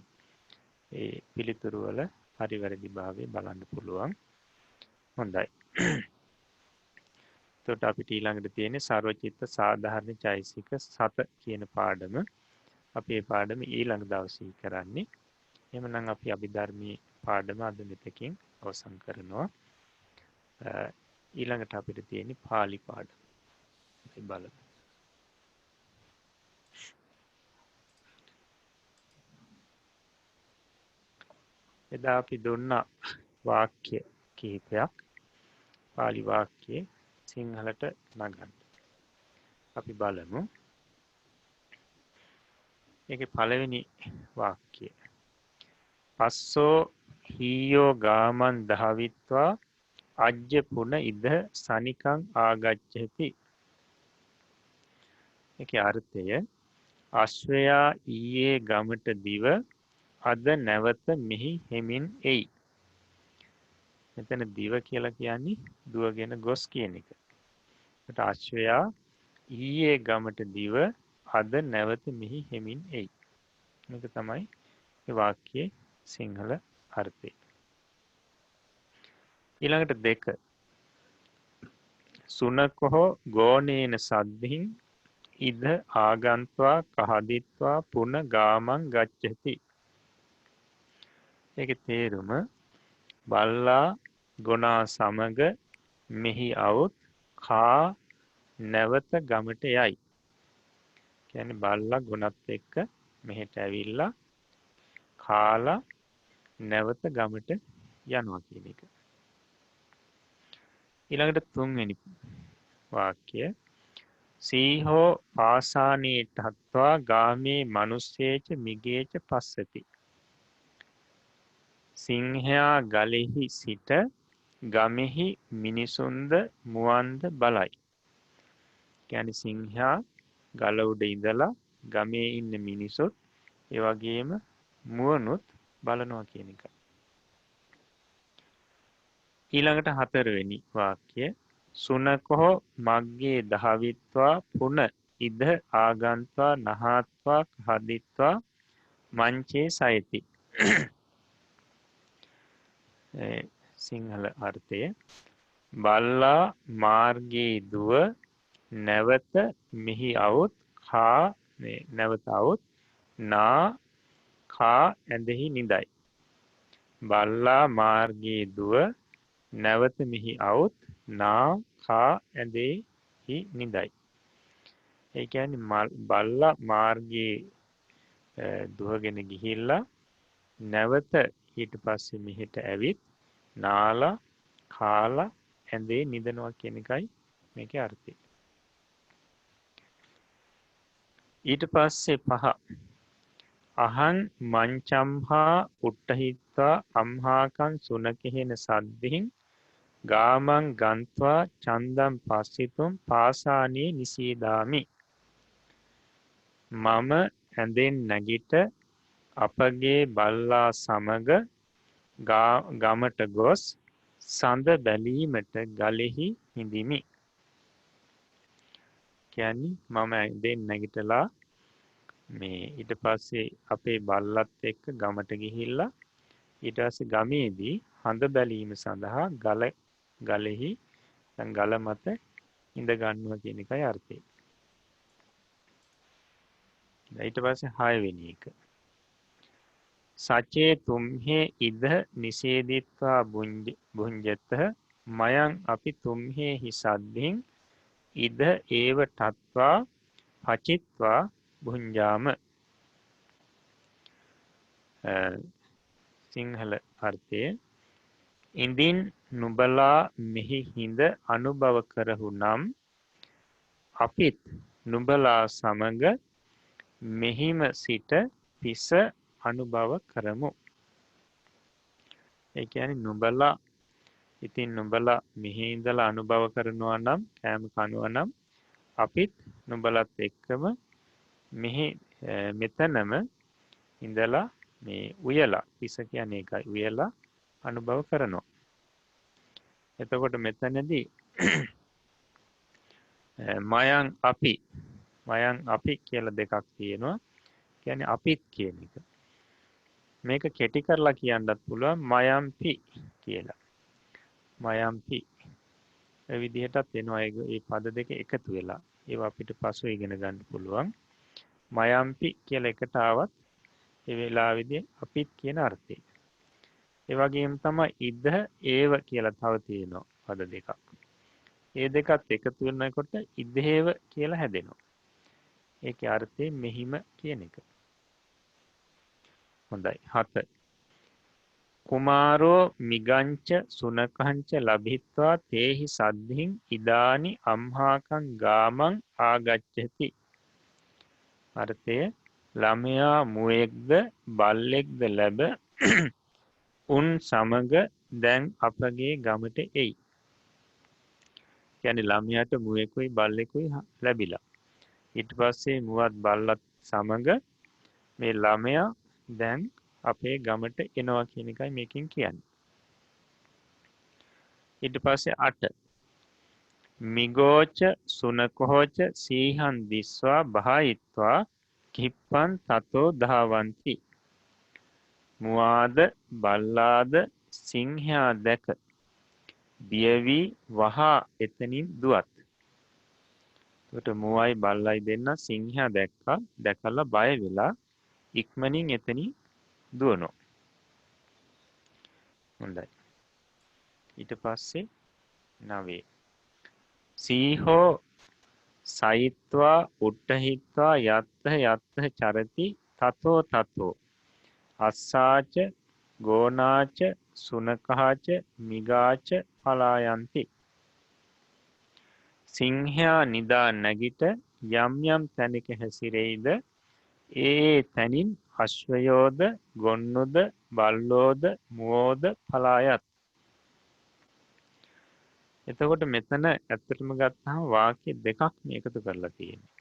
[SPEAKER 2] ඒ පිළිතුරු වල හරි වැරදි භාවය බලන්න පුළුවන්. හොඳයි. එතකොට අපිට ඊළඟට තියෙන්නේ සර්වචිත්ත සාධාරණ චෛසික 7 කියන පාඩම. අපි මේ පාඩම ඊළඟ දවසේ කරන්නේ. එහෙමනම් අපි අභිධර්මී පාඩම අද මෙතකින් අවසන් කරනවා. ඊළඟට අපිට තියෙන්නේ පාලි පාඩම. අපි බලමු. එදා අපි දුන්න වාක්‍ය කිහිපයක් පාලි වාක්‍යයේ සිංහලට නගන්න. අපි බලමු. ඒකේ පළවෙනි වාක්‍යය. පස්සෝ හීයෝ ගාමන් දහවිත්වා අජ්ජ පුන ඉද සනිකං ආගච්ඡති. ඒකේ අර්ථය අශ්වයා ඊයේ ගමට දිව අද නැවත මෙහි හෙමින් එයි. මෙතන දිව කියලා කියන්නේ දුවගෙන ගොස් කියන එක. ඒකට අශ්වයා ඊයේ ගමට දිව අද නැවත මෙහි හෙමින් එයි. මේක තමයි මේ වාක්‍යයේ සිංහල අර්ථය. ඊළඟට 2. සුනකෝ ගෝනේන සද්දින් ඉද ආගන්ත්වා කහදිත්වා පුන ගාමං ගච්ඡති. ඒකේ තේරුම බල්ලා ගොනා සමග මෙහි આવුත් කා නැවත ගමට යයි. කියන්නේ බල්ලා ගොනත් එක්ක මෙහෙට ඇවිල්ලා කාලා නැවත ගමට යනවා කියන එක. ඊළඟට 3 වෙනි වාක්‍යය. සීහෝ පාසානී ඨත්වා ගාමේ මනුස්සේච මිගේච පස්සති. සිංහයා ගලෙහි සිට ගමෙහි මිනිසුන්ද මුවන්ද බලයි. කියන්නේ සිංහයා ගල උඩ ඉඳලා ගමේ ඉන්න මිනිසුත් ඒ වගේම මුවනුත් බලනවා කියන එක. ඊළඟට 4 වෙනි වාක්‍ය සුනකෝ මග්ගේ දහවිත්වා පුන ඉද ආගන්ත්වා නහත්වා හදිත්වා මංචේ සයති. සිංහල අර්ථය බල්ලා මාර්ගයේ දුව නැවත මෙහි අවුත් නැවත අවුත් නා කා ඇඳෙහි නිදයි. බල්ලා මාර්ගයේ දුව නැවත මෙහි අවුත් නා කා ඇඳෙහි නිදයි. ඒ කියන්නේ බල්ලා මාර්ගයේ දුවගෙන ගිහිල්ලා නැවත ඊට පස්සේ මෙහෙට ඇවිත් නාලා කාලා ඇඳේ නිදනවා කියන එකයි මේකේ අර්ථය. ඊට පස්සේ 5 අහං මංචම්හා උට්ටහිත්වා අම්හාකං සුනකෙහෙන සද්දිහින් ගාමං ගන්ත්වා චන්දම් පස්සිතුම් පාසානී නිසීදාමි. මම ඇඳෙන් නැගිට අපගේ බල්ලා සමග ගමට ගොස් සඳ බැලීමට ගලෙහි හිඳිමි. කියන්නේ මම ඇඳෙන් නැගිටලා මේ ඊට පස්සේ අපේ බල්ලත් එක්ක ගමට ගිහිල්ලා ඊට පස්සේ ගමේදී හඳ බැලීම සඳහා ගලෙහි ගල මත ඉඳ ගන්නවා කියන එකයි අර්ථය. ඊට පස්සේ 6 වෙනි එක සචේ තුම්හේ ඉද නිසේදිත්වා බුඤ්ජත මයං අපි තුම්හේ හිසද්දින් ඉද ඒව තත්වා පචිත්වා බුඤ්ජාම. සිංහල අර්ථය ඉඳින් නුඹලා මෙහි හිඳ අනුභව කරහු නම් අපිත් නුඹලා සමග මෙහිම සිට පිස අනුභව කරමු. ඒ කියන්නේ නුඹලා ඉතින් නුඹලා මෙහි ඉඳලා අනුභව කරනවා නම් කෑම කනවා නම් අපිත් නුඹලත් එක්කම මෙහි මෙතනම ඉඳලා මේ උයලා පිස කියන්නේ ඒකයි උයලා අනුභව කරනවා. එතකොට මෙතනදී මයං අපි කියලා දෙකක් තියෙනවා. කියන්නේ අපිත් කියන එක. මේක කෙටි කරලා කියන්නත් පුළුවන් මයම්පි කියලා. මයම්පි ඒ විදිහටත් එනවා ඒ පද දෙක එකතු වෙලා. ඒවා අපිට පසු ඉගෙන ගන්න පුළුවන්. මයම්පි කියලා එකට ආවත් ඒ වෙලාවේදී අපිත් කියන අර්ථය. ඒ වගේම තමයි ඉද ඒව කියලා තව තියෙනවා පද දෙකක්. ඒ දෙකත් එකතු වෙනකොට ඉදේව කියලා හැදෙනවා. ඒකේ අර්ථය මෙහිම කියන එක. හොඳයි 7 කුමාරෝ මිගංච සුනකංච ලබිත්වා තේහි සද්ධින් ඉදානි අම්හාකං ගාමං ආගච්ඡති. අර්ථය ළමයා මුවෙක්ද බල්ලෙක්ද ලැබ උන් සමග දැන් අපගේ ගමට එයි. කියන්නේ ළමයාට මුවෙකුයි බල්ලෙකුයි ලැබිලා. ඊට පස්සේ මුවත් බල්ලත් සමග මේ ළමයා දැන් අපේ ගමට එනවා කියන එකයි මේකෙන් කියන්නේ. ඊට පස්සේ 8 මිගෝච සුනකෝච සීහන් දිස්වා බහයිත්වා කිප්පන් තතෝ ධාවಂತಿ. මුවාද බල්ලාද සිංහයා දැක බියවි වහා එතනින් දුවත්. එතකොට මුවයි බල්ලයි දෙන්න සිංහයා දැකලා බය වෙලා ඉක්මනින් එතනින් දුවනවා. හොඳයි. ඊට පස්සේ 9 සීහෝ සයිත්වා උට්ටහිත්වා යත්ත චරති තතෝ අස්සාච ගෝනාච සුනකහාච මිගාච පලායන්ති. සිංහයා නිදා නැගිට යම් යම් තැනක හැසිරෙයිද ඒ තැනින් අශ්වයෝද ගොන්නුද බල්ලෝද මුවෝද පලායත්. එතකොට මෙතන ඇත්තටම ගත්තහම වාක්‍ය දෙකක් මේ එකතු කරලා තියෙන්නේ.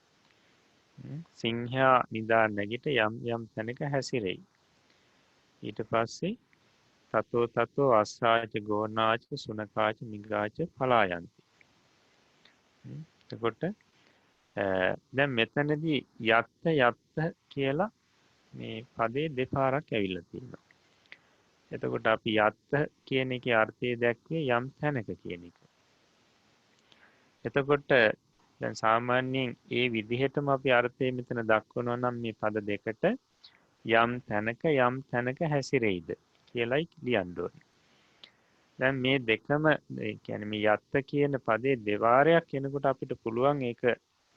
[SPEAKER 2] සිංහයා නිදා නැගිට යම් යම් තැනක හැසිරෙයි. ඊට පස්සේ තතෝ තතෝ අස්සාච ගෝනාච සුනකාච මිගාච පලායන්ති. එතකොට දැන් මෙතනදී යත්ත යත්ත කියලා මේ පදේ දෙපාරක් ඇවිල්ලා තියෙනවා. එතකොට අපි යත්ත කියන එකේ අර්ථය දැක්වේ යම් තැනක කියන එක. එතකොට දැන් සාමාන්‍යයෙන් ඒ විදිහටම අපි අර්ථය මෙතන දක්වනවා නම් මේ පද දෙකට යම් තැනක හැසිරෙයිද කියලායි ලියන්න ඕනේ. දැන් මේ දෙකම ඒ කියන්නේ මේ යත්ත කියන පදේ දෙවාරයක් එනකොට අපිට පුළුවන් ඒක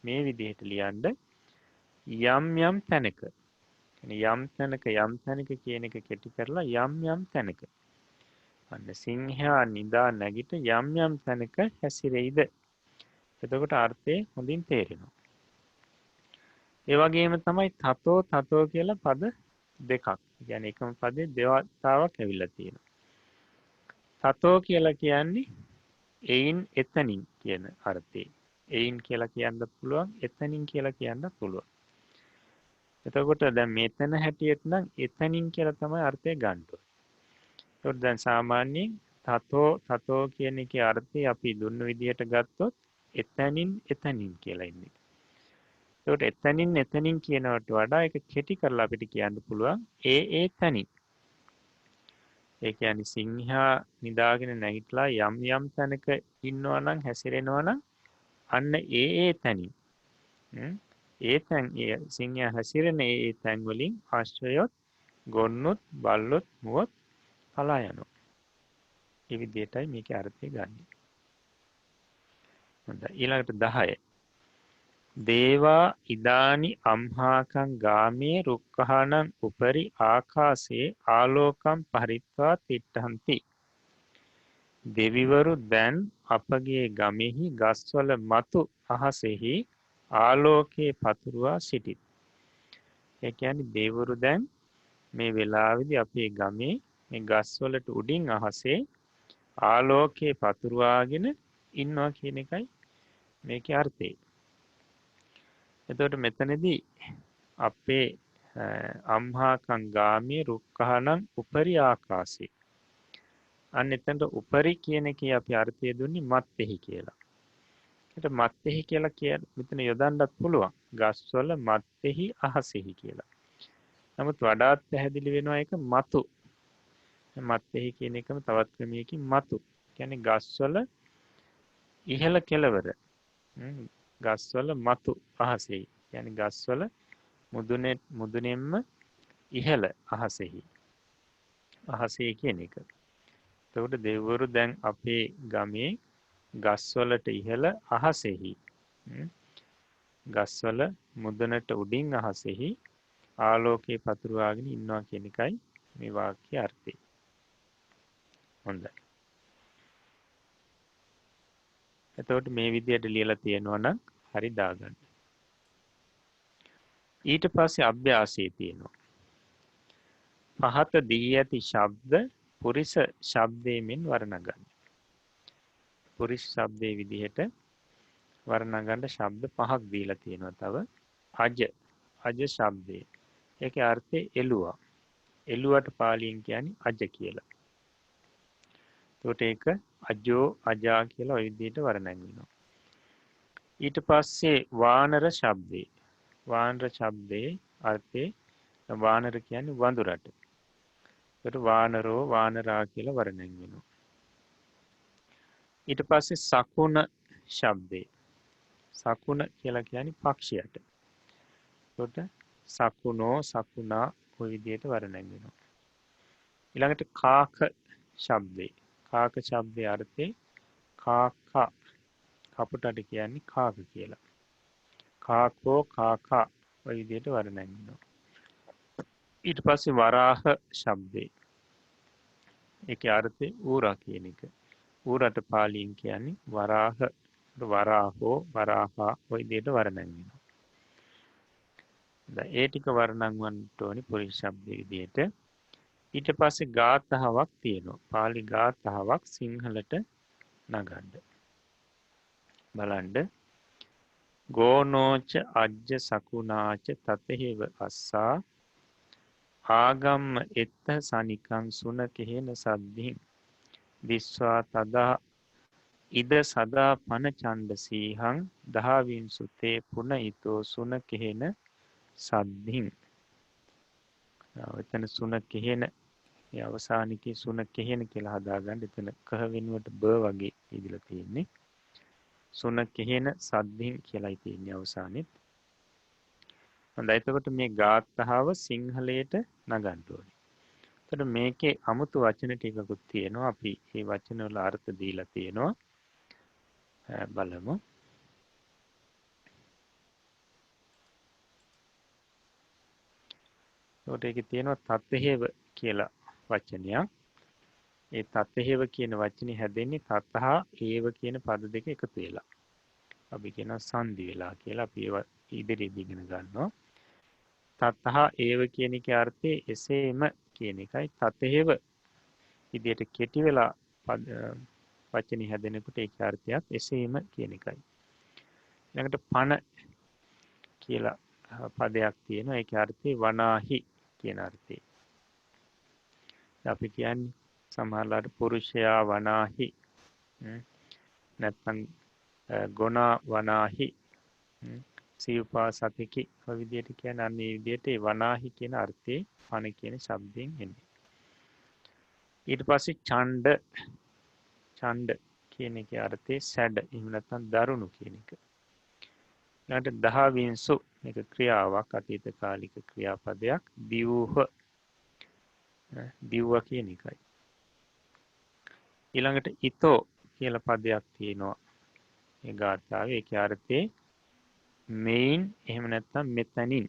[SPEAKER 2] මේ විදිහට ලියන්න යම් යම් තැනක. යම් තැනක කියන එක කෙටි කරලා යම් තැනක. අන්න සිංහයා නිදා නැගිට යම් යම් තැනක හැසිරෙයිද. එතකොට අර්ථය හොඳින් තේරෙනවා. ඒ වගේම තමයි තතෝ කියලා පද දෙකක්. කියන්නේ එකම පදේ දෙවතාවක් ඇවිල්ලා තියෙනවා. තතෝ කියලා කියන්නේ එයින් එතනින් කියන අර්ථය. එයින් කියලා කියන්නත් පුළුවන්, එතනින් කියලා කියන්නත් පුළුවන්. එතකොට දැන් මෙතන හැටියට නම් එතනින් කියලා තමයි අර්ථය ගන්න ඕනේ. ඒකට දැන් සාමාන්‍යයෙන් තතෝ කියන එකේ අර්ථය අපි දුන්න විදිහට ගත්තොත් එතනින් කියලා ඉන්නේ. ඒකට එතනින් කියනවට වඩා ඒක කෙටි කරලා අපිට කියන්න පුළුවන් ඒ තැනින්. ඒ කියන්නේ සිංහයා නිදාගෙන නැගිටලා යම් තැනක ඉන්නවා නම් හැසිරෙනවා නම් අන්න ඒ තැනින්. ඒ තැන් සිංහයා හැසිරෙන ඒ තැන් වලින් ආශ්‍රයොත් ගොන්නොත් බල්ලොත් මුවොත් පලා යනවා. මේ විදිහටයි මේකේ අර්ථය ගන්නෙ. හොඳයි ඊළඟට 10. දේවා ඉදානි අම්හාකං ගාමේ රුක්ඛානං උපරි ආකාසේ ආලෝකම් පරිත්වා තිට්ඨන්ති. දෙවිවරු දැන් අපගේ ගමෙහි ගස්වල මතු අහසෙහි ආලෝකයේ පතුරවා සිටිත්. ඒ කියන්නේ දෙවිවරු දැන් මේ වෙලාවේදී අපේ ගමේ මේ ගස්වලට උඩින් අහසේ ආලෝකයේ පතුරවාගෙන ඉන්නවා කියන එකයි මේකේ අර්ථය. එතකොට මෙතනදී අපේ අම්හාකං ගාමී රුක්ඛානං උපරි ආකාසේ. අන්න එතනට උපරි කියන එකේ අපි අර්ථය දුන්නේ මත්ෙහි කියලා. ඒකට මත්ෙහි කියලා කියන මෙතන යොදන්නත් පුළුවන්. ගස්වල මත්ෙහි අහසෙහි කියලා. නමුත් වඩාත් පැහැදිලි වෙනවා ඒක මතු. මත්ෙහි කියන එකම තවත් ක්‍රමයකින් මතු. කියන්නේ ගස්වල ඉහළ කෙළවර. ගස්වල මතු අහසෙහි. කියන්නේ ගස්වල මුදුනෙන්ම ඉහළ අහසෙහි. අහසේ කියන එක. එතකොට දෙවිවරු දැන් අපේ ගමේ ගස්වලට ඉහළ අහසෙහි ගස්වල මුදුනට උඩින් අහසෙහි ආලෝකයේ පතුරවාගෙන ඉන්නවා කියන එකයි මේ වාක්‍ය අර්ථය. හොඳයි. එතකොට මේ විදිහට ලියලා තියෙනවා නම් හරි දාගන්න. ඊට පස්සේ අභ්‍යාසයේ තියෙනවා. පහත දී ඇති ශබ්ද පුරිස ශබ්දයෙන් වර්ණගන්න. පුරිස ශබ්දයේ විදිහට වර්ණගන්න ශබ්ද 5ක් දීලා තියෙනවා. තව අජ ශබ්දය. ඒකේ අර්ථය එළුවා. එළුවට පාලියෙන් කියන්නේ අජ කියලා. ඒකට ඒක අජෝ අජා කියලා ওই විදිහට වර්ණගන්නවා. ඊට පස්සේ වානර ශබ්දේ. වානර ශබ්දේ අර්ථය වානර කියන්නේ වඳුරට. ඒකට වානරෝ වානරා කියලා වර්ණන් වෙනවා. ඊට පස්සේ සකුණ ශබ්දේ. සකුණ කියලා කියන්නේ පක්ෂියට. ඒකට සකුණෝ සකුණා ඔය විදිහට වර්ණන් වෙනවා. ඊළඟට කාක ශබ්දේ. කාක ශබ්දයේ අර්ථය කාකා. කපුටට කියන්නේ කාක කියලා. කාකෝ කාකා ඔය විදිහට වර්ණන් වෙනවා. ඊට පස්සේ වරාහ ශබ්දේ. ඒකේ අර්ථය ඌරා කියන එක. ඌරට පාලියෙන් කියන්නේ වරාහ වරාහෝ වරාහා ඔය විදිහට වර්ණන් වෙනවා. දැන් ඒ ටික වර්ණන් වන්නට ඕනි පුරුෂ ශබ්ද විදිහට. ඊට පස්සේ ගාථාවක් තියෙනවා. පාලි ගාථාවක් සිංහලට නගන්න. බලන්න. ගෝනෝච අජ්ජ සකුණාච තතහෙව අස්සා ආගම්ම එත්ත සනිකං සුනකෙහෙන සද්ධින් දිස්වා තදා ඉද සදා පන චණ්ඩ සීහං දහවින්සුතේ පුන ඊතෝ සුනකෙහෙන සද්ධින්. එතන සුනකෙහෙන ඒ අවසානිකේ සුනකෙහෙන කියලා හදාගන්න. එතන කහ වෙනුවට බ වගේ ඉදලා තියෙන්නේ. සුනකෙහෙන සද්ධින් කියලායි තියෙන්නේ අවසානෙත්. හොඳයි, එතකොට මේ ගාථාව සිංහලයට නගන්න ඕනේ. එතකොට මේකේ අමුතු වචන ටිකකුත් තියෙනවා. අපි මේ වචන වල අර්ථ දීලා තියෙනවා. බලමු. එතකොට ඒකේ තියෙනවා තත්හෙව කියලා වචනයක්. ඒ තත්හෙව කියන වචනේ හැදෙන්නේ තතහා ඒව කියන පද දෙක එකතු වෙලා. අපි කියනවා සංදි වෙලා කියලා. අපි ඒව ඉදිරියේදී ඉගෙන ගන්නවා. තතහා ඒව කියන එකේ අර්ථය එසේම කියන එකයි. තතහෙව විදියට කෙටි වෙලා වචනේ හැදෙනකොට ඒකේ අර්ථයත් එසේම කියන එකයි. ඊළඟට පන කියලා පදයක් තියෙනවා. ඒකේ අර්ථය වනාහි කියන අර්ථය. අපි කියන්නේ සමහරලාට පුරුෂයා වනාහි නැත්නම් ගොනා වනාහි සීපා සතිකි ඔය විදිහට කියන්නේ අන්න ඒ විදිහට ඒ වනාහි කියන අර්ථේ පන කියන શબ્දයෙන් එන්නේ. ඊට පස්සේ ඡණ්ඩ කියන එකේ අර්ථය සැඩ එහෙම නැත්නම් දරුණු කියන එක. ඊළඟට දහවින්සු මේක ක්‍රියාවක් අතීත කාලික ක්‍රියාපදයක්. දිව්වා කියන එකයි. ඊළඟට ඊතෝ කියලා පදයක් තියෙනවා මේ ගාථාවේ. ඒකේ අර්ථය මෙයින් එහෙම නැත්නම් මෙතනින්.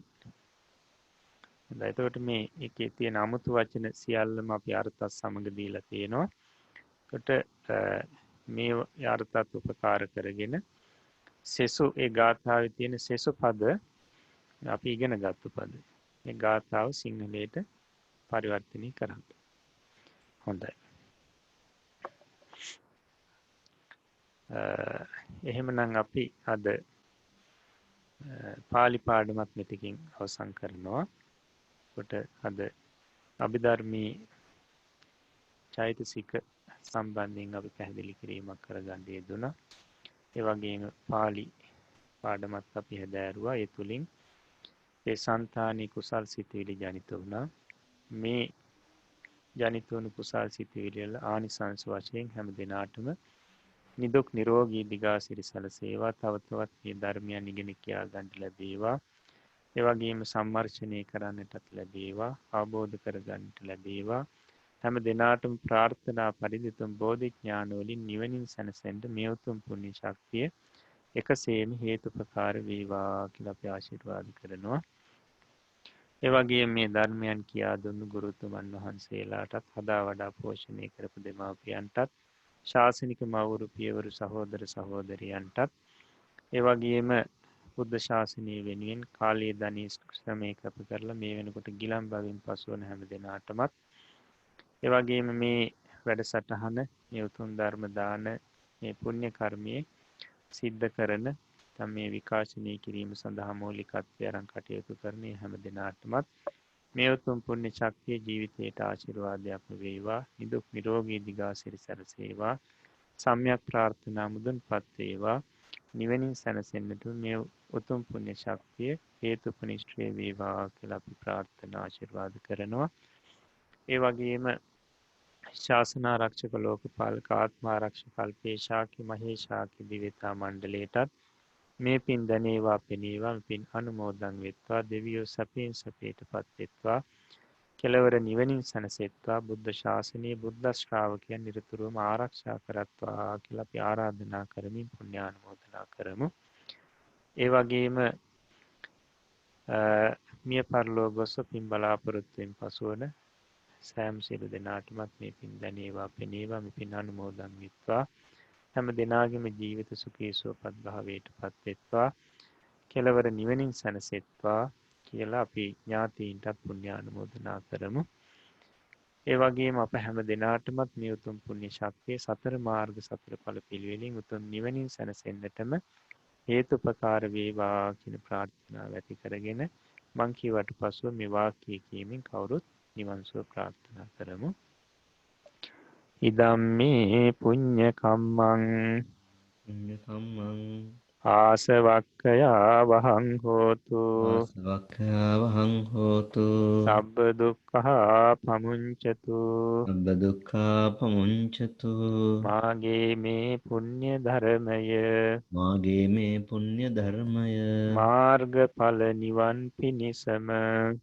[SPEAKER 2] හොඳයි, එතකොට මේ එකේ තියෙන 아무තු වචන සියල්ලම අපි අර්ථත් සමග දීලා තියෙනවා. එතකොට මේ අර්ථත් උපකාර කරගෙන සෙසු ඒ ගාථාවේ තියෙන සෙසු පද අපි ඉගෙන ගත්ත පද. මේ ගාථාව සිංහලයට පරිවර්තනය කරන්න. හොඳයි. එහෙමනම් අපි අද පාලි පාඩමක් මෙතකින් අවසන් කරනවා. කොට අද අභිධර්මී චෛතසික සම්බන්ධයෙන් අපි පැහැදිලි කිරීමක් කරගන්න යෙදුණා. ඒ වගේම පාලි පාඩමත් අපි හැදෑරුවා. ඒ තුලින් ඒ సంతානි කුසල් සිතුවිලි ජනිත වුණා. මේ ජනිත වුණු කුසල් සිතුවිලි වල ආනිසංස වශයෙන් හැම දිනාටම නිදුක් නිරෝගී දිගාසිරි සැලසේවා. තව තවත් මේ ධර්මයන් ඉගෙන කියා ගන්න ලැබේවා. ඒ වගේම සම්මර්ෂණය කරන්නටත් ලැබේවා. අවබෝධ කරගන්නට ලැබේවා. හැම දිනාටම ප්‍රාර්ථනා පරිදි තුම් බෝධි ඥාන වලින් නිවනින් සැනසෙන්න මේ උතුම් පුණ්‍ය ශක්තිය එකසේම හේතුපකාර වේවා කියලා අපි ආශිර්වාද කරනවා. ඒ වගේම මේ ධර්මයන් කියා දුන්නු ගුරුතුමන් වහන්සේලාටත් හදා වඩා පෝෂණය කරපු දෙමාපියන්ටත් ශාසනික මව්වරු පියවරු සහෝදර සහෝදරියන්ටත් ඒ වගේම බුද්ධ ශාසනය වෙනුවෙන් කාලයේ ධනී ශ්‍රමය කැප කරලා මේ වෙනකොට ගිලන් බවින් පසුවන හැම දෙනාටමත් ඒ වගේම මේ වැඩසටහන මේ උතුම් ධර්ම දාන මේ පුණ්‍ය කර්මයේ සිද්ධ කරන මේ විකාශනය කිරීම සඳහා මූලිකත්වය අරන් කටයුතු කරන හැම දෙනාටමත් මේ උතුම් පුණ්‍ය ශක්තිය ජීවිතයට ආශිර්වාදයක් වේවා. නිදුක් නිරෝගී දිගාසිරි සැලසේවා. සම්‍යක් ප්‍රාර්ථනා මුදුන්පත් වේවා. නිවනින් සැනසෙන්නට මේ උතුම් පුණ්‍ය ශක්තිය හේතුපනිෂ්ඨේ වේවා කියලා අපි ප්‍රාර්ථනා ආශිර්වාද කරනවා. ඒ වගේම ශාසනාරක්ෂක ලෝකපාලක ආත්මාරක්ෂක අල්පේශාකි මහේශාකි දිව්‍යතා මණ්ඩලයටත් මේ පින් දැනේවා පෙනේවා පින් අනුමෝදන් වෙත්වා. දෙවියෝ සපින් සපේටපත් වෙත්වා. කෙලවර නිවනින් සැනසෙත්වා. බුද්ධ ශාසනයේ බුද්ධ ශ්‍රාවකයන් නිරතුරුවම ආරක්ෂා කරත්වා කියලා අපි ආරාධනා කරමින් පුණ්‍යානුමෝදනා කරමු. ඒ වගේම මිය පරලෝක ගොස් පින් බලාපොරොත්තුෙන් පසුවන සෑම සියලු දෙනාටමත් මේ පින් දැනේවා පෙනේවා මේ පින් අනුමෝදන් වෙත්වා. හැම දිනාගේම ජීවිත සුඛී සුවපත් භාවයට පත් වෙත්වා. කෙලවර නිවනින් සැනසෙත්වා කියලා අපි ඥාතීන්ටත් පුණ්‍යානුමෝදනා කරමු. ඒ වගේම අප හැම දිනාටමත් මේ උතුම් පුණ්‍ය ශක්තිය සතර මාර්ග සතර ඵල පිළිවෙලින් උතුම් නිවනින් සැනසෙන්නටම හේතුපකාර වේවා කියන ප්‍රාර්ථනාව ඇති කරගෙන මං කියවට පසුව මේ වාක්‍ය කියමින් කවුරුත් නිවන් සුව ප්‍රාර්ථනා කරමු. ඉදම්මේ පුඤ්ඤ කම්මං
[SPEAKER 1] පුඤ්ඤ කම්මං
[SPEAKER 2] ආසවක්ඛයා වහං හෝතු
[SPEAKER 1] ආසවක්ඛාවහං හෝතු
[SPEAKER 2] සබ්බ දුක්ඛා පමුංචතු
[SPEAKER 1] සබ්බ දුක්ඛා පමුංචතු
[SPEAKER 2] මාගේ මේ පුණ්‍ය ධර්මය
[SPEAKER 1] මාගේ මේ පුණ්‍ය ධර්මය
[SPEAKER 2] මාර්ගඵල නිවන් පිණිසම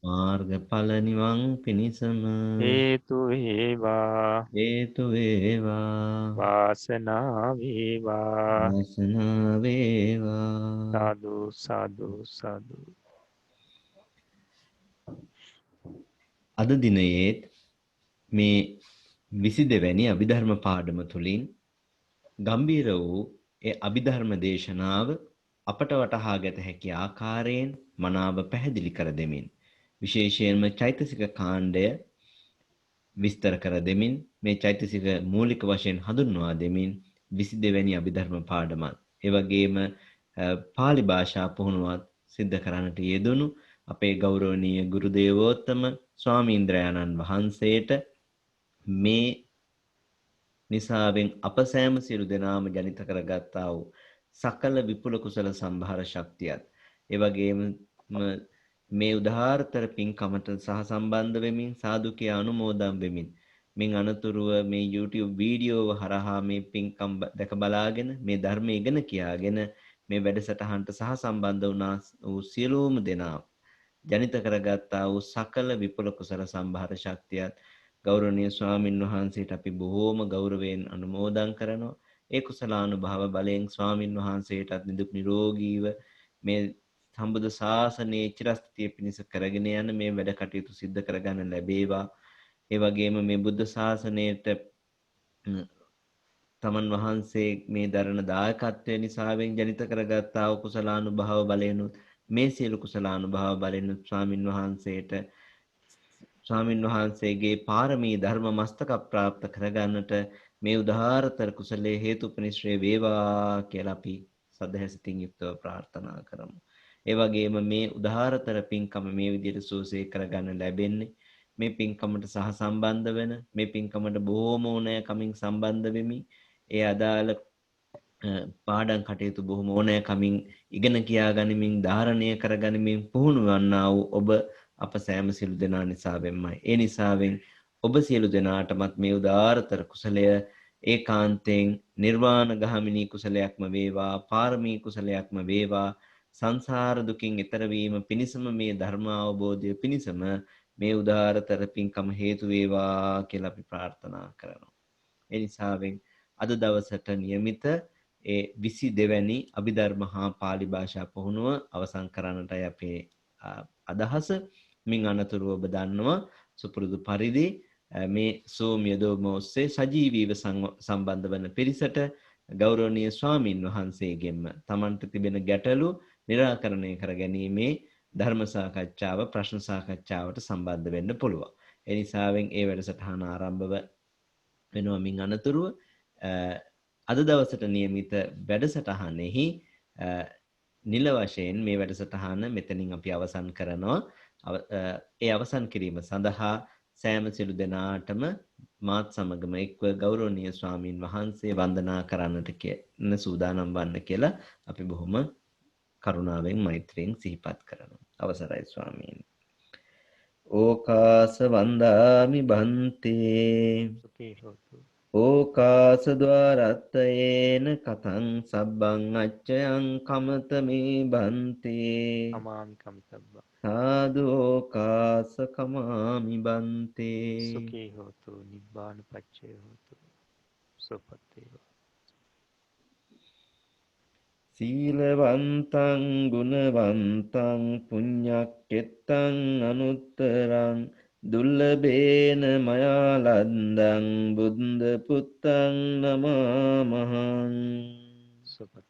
[SPEAKER 1] මාර්ගඵල නිවන් පිණිසම
[SPEAKER 2] හේතු වේවා
[SPEAKER 1] හේතු වේවා
[SPEAKER 2] වාසනාව වේවා
[SPEAKER 1] වාසනාව වේවා
[SPEAKER 2] සාදු සාදු සාදු.
[SPEAKER 1] අද දිනයේ මේ 22 වැනි අභිධර්ම පාඩම තුලින් ගම්බීර වූ ඒ අභිධර්ම දේශනාව අපට වටහා ගත හැකි ආකාරයෙන් මනාව පැහැදිලි කර දෙමින් විශේෂයෙන්ම චෛතසික කාණ්ඩය විස්තර කර දෙමින් මේ චෛතසික මූලික වශයෙන් හඳුන්වා දෙමින් 22 වැනි අභිධර්ම පාඩමත් ඒ වගේම පාලි භාෂා පුහුණුවත් සිද්ධ කරන්නට යෙදුණු අපේ ගෞරවනීය ගුරු දේවෝත්තම ස්වාමීන්ද්‍රයන්න් වහන්සේට මේ නිසාවෙන් අප සෑම සියලු දෙනාම ජනිත කරගත්තා වූ සකල විපුල කුසල සම්භාර ශක්තියත් ඒ වගේම මේ උදාාරතර පින්කමට සහ සම්බන්ධ වෙමින් සාදු කියා අනුමෝදන් වෙමින් මින් අනතුරුව මේ YouTube වීඩියෝව හරහා මේ පින්කම් දැක බලාගෙන මේ ධර්මය ඉගෙන කියාගෙන මේ වැඩසටහනට සහ සම්බන්ධ වුණා වූ සියලුම දෙනා ජනිත කරගත්තා වූ සකල විපුල කුසල සම්භාර ශක්තියත් ගෞරවනීය ස්වාමින් වහන්සේට අපි බොහෝම ගෞරවයෙන් අනුමෝදන් කරනවා. ඒ කුසලානුභව බලයෙන් ස්වාමින් වහන්සේටත් නිදුක් නිරෝගීව මේ සම්බුද්ධ ශාසනයේ චිරස්ථිතිය පිණිස කරගෙන යන මේ වැඩ කටයුතු සිද්ධ කරගන්න ලැබේවා. ඒ වගේම මේ බුද්ධ ශාසනයට තමන් වහන්සේ මේ දරණ දායකත්වය නිසාවෙන් ජනිත කරගත්තා වූ කුසලානුභව බලයෙන් මේ සියලු කුසලානුභව බලයෙන් ස්වාමින් වහන්සේට ස්වාමින් වහන්සේගේ පාරමී ධර්ම මස්තක ප්‍රාප්ත කරගන්නට මේ උදාාරතර කුසලයේ හේතුපනිශ්‍රේ වේවා කියලා අපි සදහැසිතින් යුක්තව ප්‍රාර්ථනා කරමු. ඒ වගේම මේ උදාාරතර පින්කම මේ විදිහට සෝසේ කරගන්න ලැබෙන්නේ මේ පින්කමට සහ සම්බන්ධ වෙන මේ පින්කමට බොහෝම ඕනෑකමින් සම්බන්ධ වෙමි. ඒ අදාළ පාඩම් කටයුතු බොහොම ඕනෑකමින් ඉගෙන කියා ගනිමින් ධාරණය කර ගනිමින් පුහුණු වන්නා වූ ඔබ අප සෑම සියලු දෙනා නිසාවෙන්මයි. ඒ නිසාවෙන් ඔබ සියලු දෙනාටමත් මේ උදාාරතර කුසලය ඒකාන්තයෙන් නිර්වාණ ගාමිනී කුසලයක්ම වේවා, පාරමී කුසලයක්ම වේවා. සංසාර දුකින් එතර වීම පිණිසම මේ ධර්ම අවබෝධය පිණිසම මේ උදාාරතර පින්කම හේතු වේවා කියලා අපි ප්‍රාර්ථනා කරනවා. ඒ නිසාවෙන් අද දවසට નિયમિત ඒ 22 වැනි අභිධර්ම හා පාලි භාෂා පුහුණුව අවසන් කරන්නටයි අපේ අදහස. මින් අනතුරුව ඔබ දන්නවා සුපුරුදු පරිදි මේ Zoom යොදවම ඔස්සේ සජීවීව සම්බන්ධ වන පිරිසට ගෞරවනීය ස්වාමින් වහන්සේගෙන්ම තමන්ට තිබෙන ගැටලු निराකරණය කර ගැනීමේ ධර්ම සාකච්ඡාව ප්‍රශ්න සාකච්ඡාවට සම්බන්ධ වෙන්න පුළුවන්. ඒ නිසාවෙන් ඒ වැඩසටහන ආරම්භ වෙනවා මින් අනතුරුව අද දවසට નિયમિત වැඩසටහනෙහි නිල වශයෙන් මේ වැඩසටහන මෙතනින් අපි අවසන් කරනවා. ඒ අවසන් කිරීම සඳහා සෑම සිළු දෙනාටම මාත් සමගම එක්ව ගෞරවනීය ස්වාමින් වහන්සේ වන්දනා කරන්නට කියන සූදානම් වන්න කියලා අපි බොහොම කරුණාවෙන් මෛත්‍රියෙන් සිහිපත් කරනවා. අවසරයි ස්වාමීනි. ඕකාස වන්දාමි බන්තේ
[SPEAKER 2] සුඛී හෝතු.
[SPEAKER 1] ඕකාස ద్వාරත්තයේන කතං සබ්බං අච්චයං කමත මේ බන්තේ
[SPEAKER 2] අමාමි කමිතබ්බා.
[SPEAKER 1] සාදෝකාස කමාමි බන්තේ
[SPEAKER 2] සුඛී හෝතු නිබ්බාන පච්චේ හෝතු. සුපත්තේව.
[SPEAKER 1] සීලවන්තං ගුණවන්තං පුඤ්ඤක්කෙත්තං අනුත්තරං දුල්ලභේන මයා ලද්දං බුද්ධ පුත්තං නමාමහං.
[SPEAKER 2] සුපත්.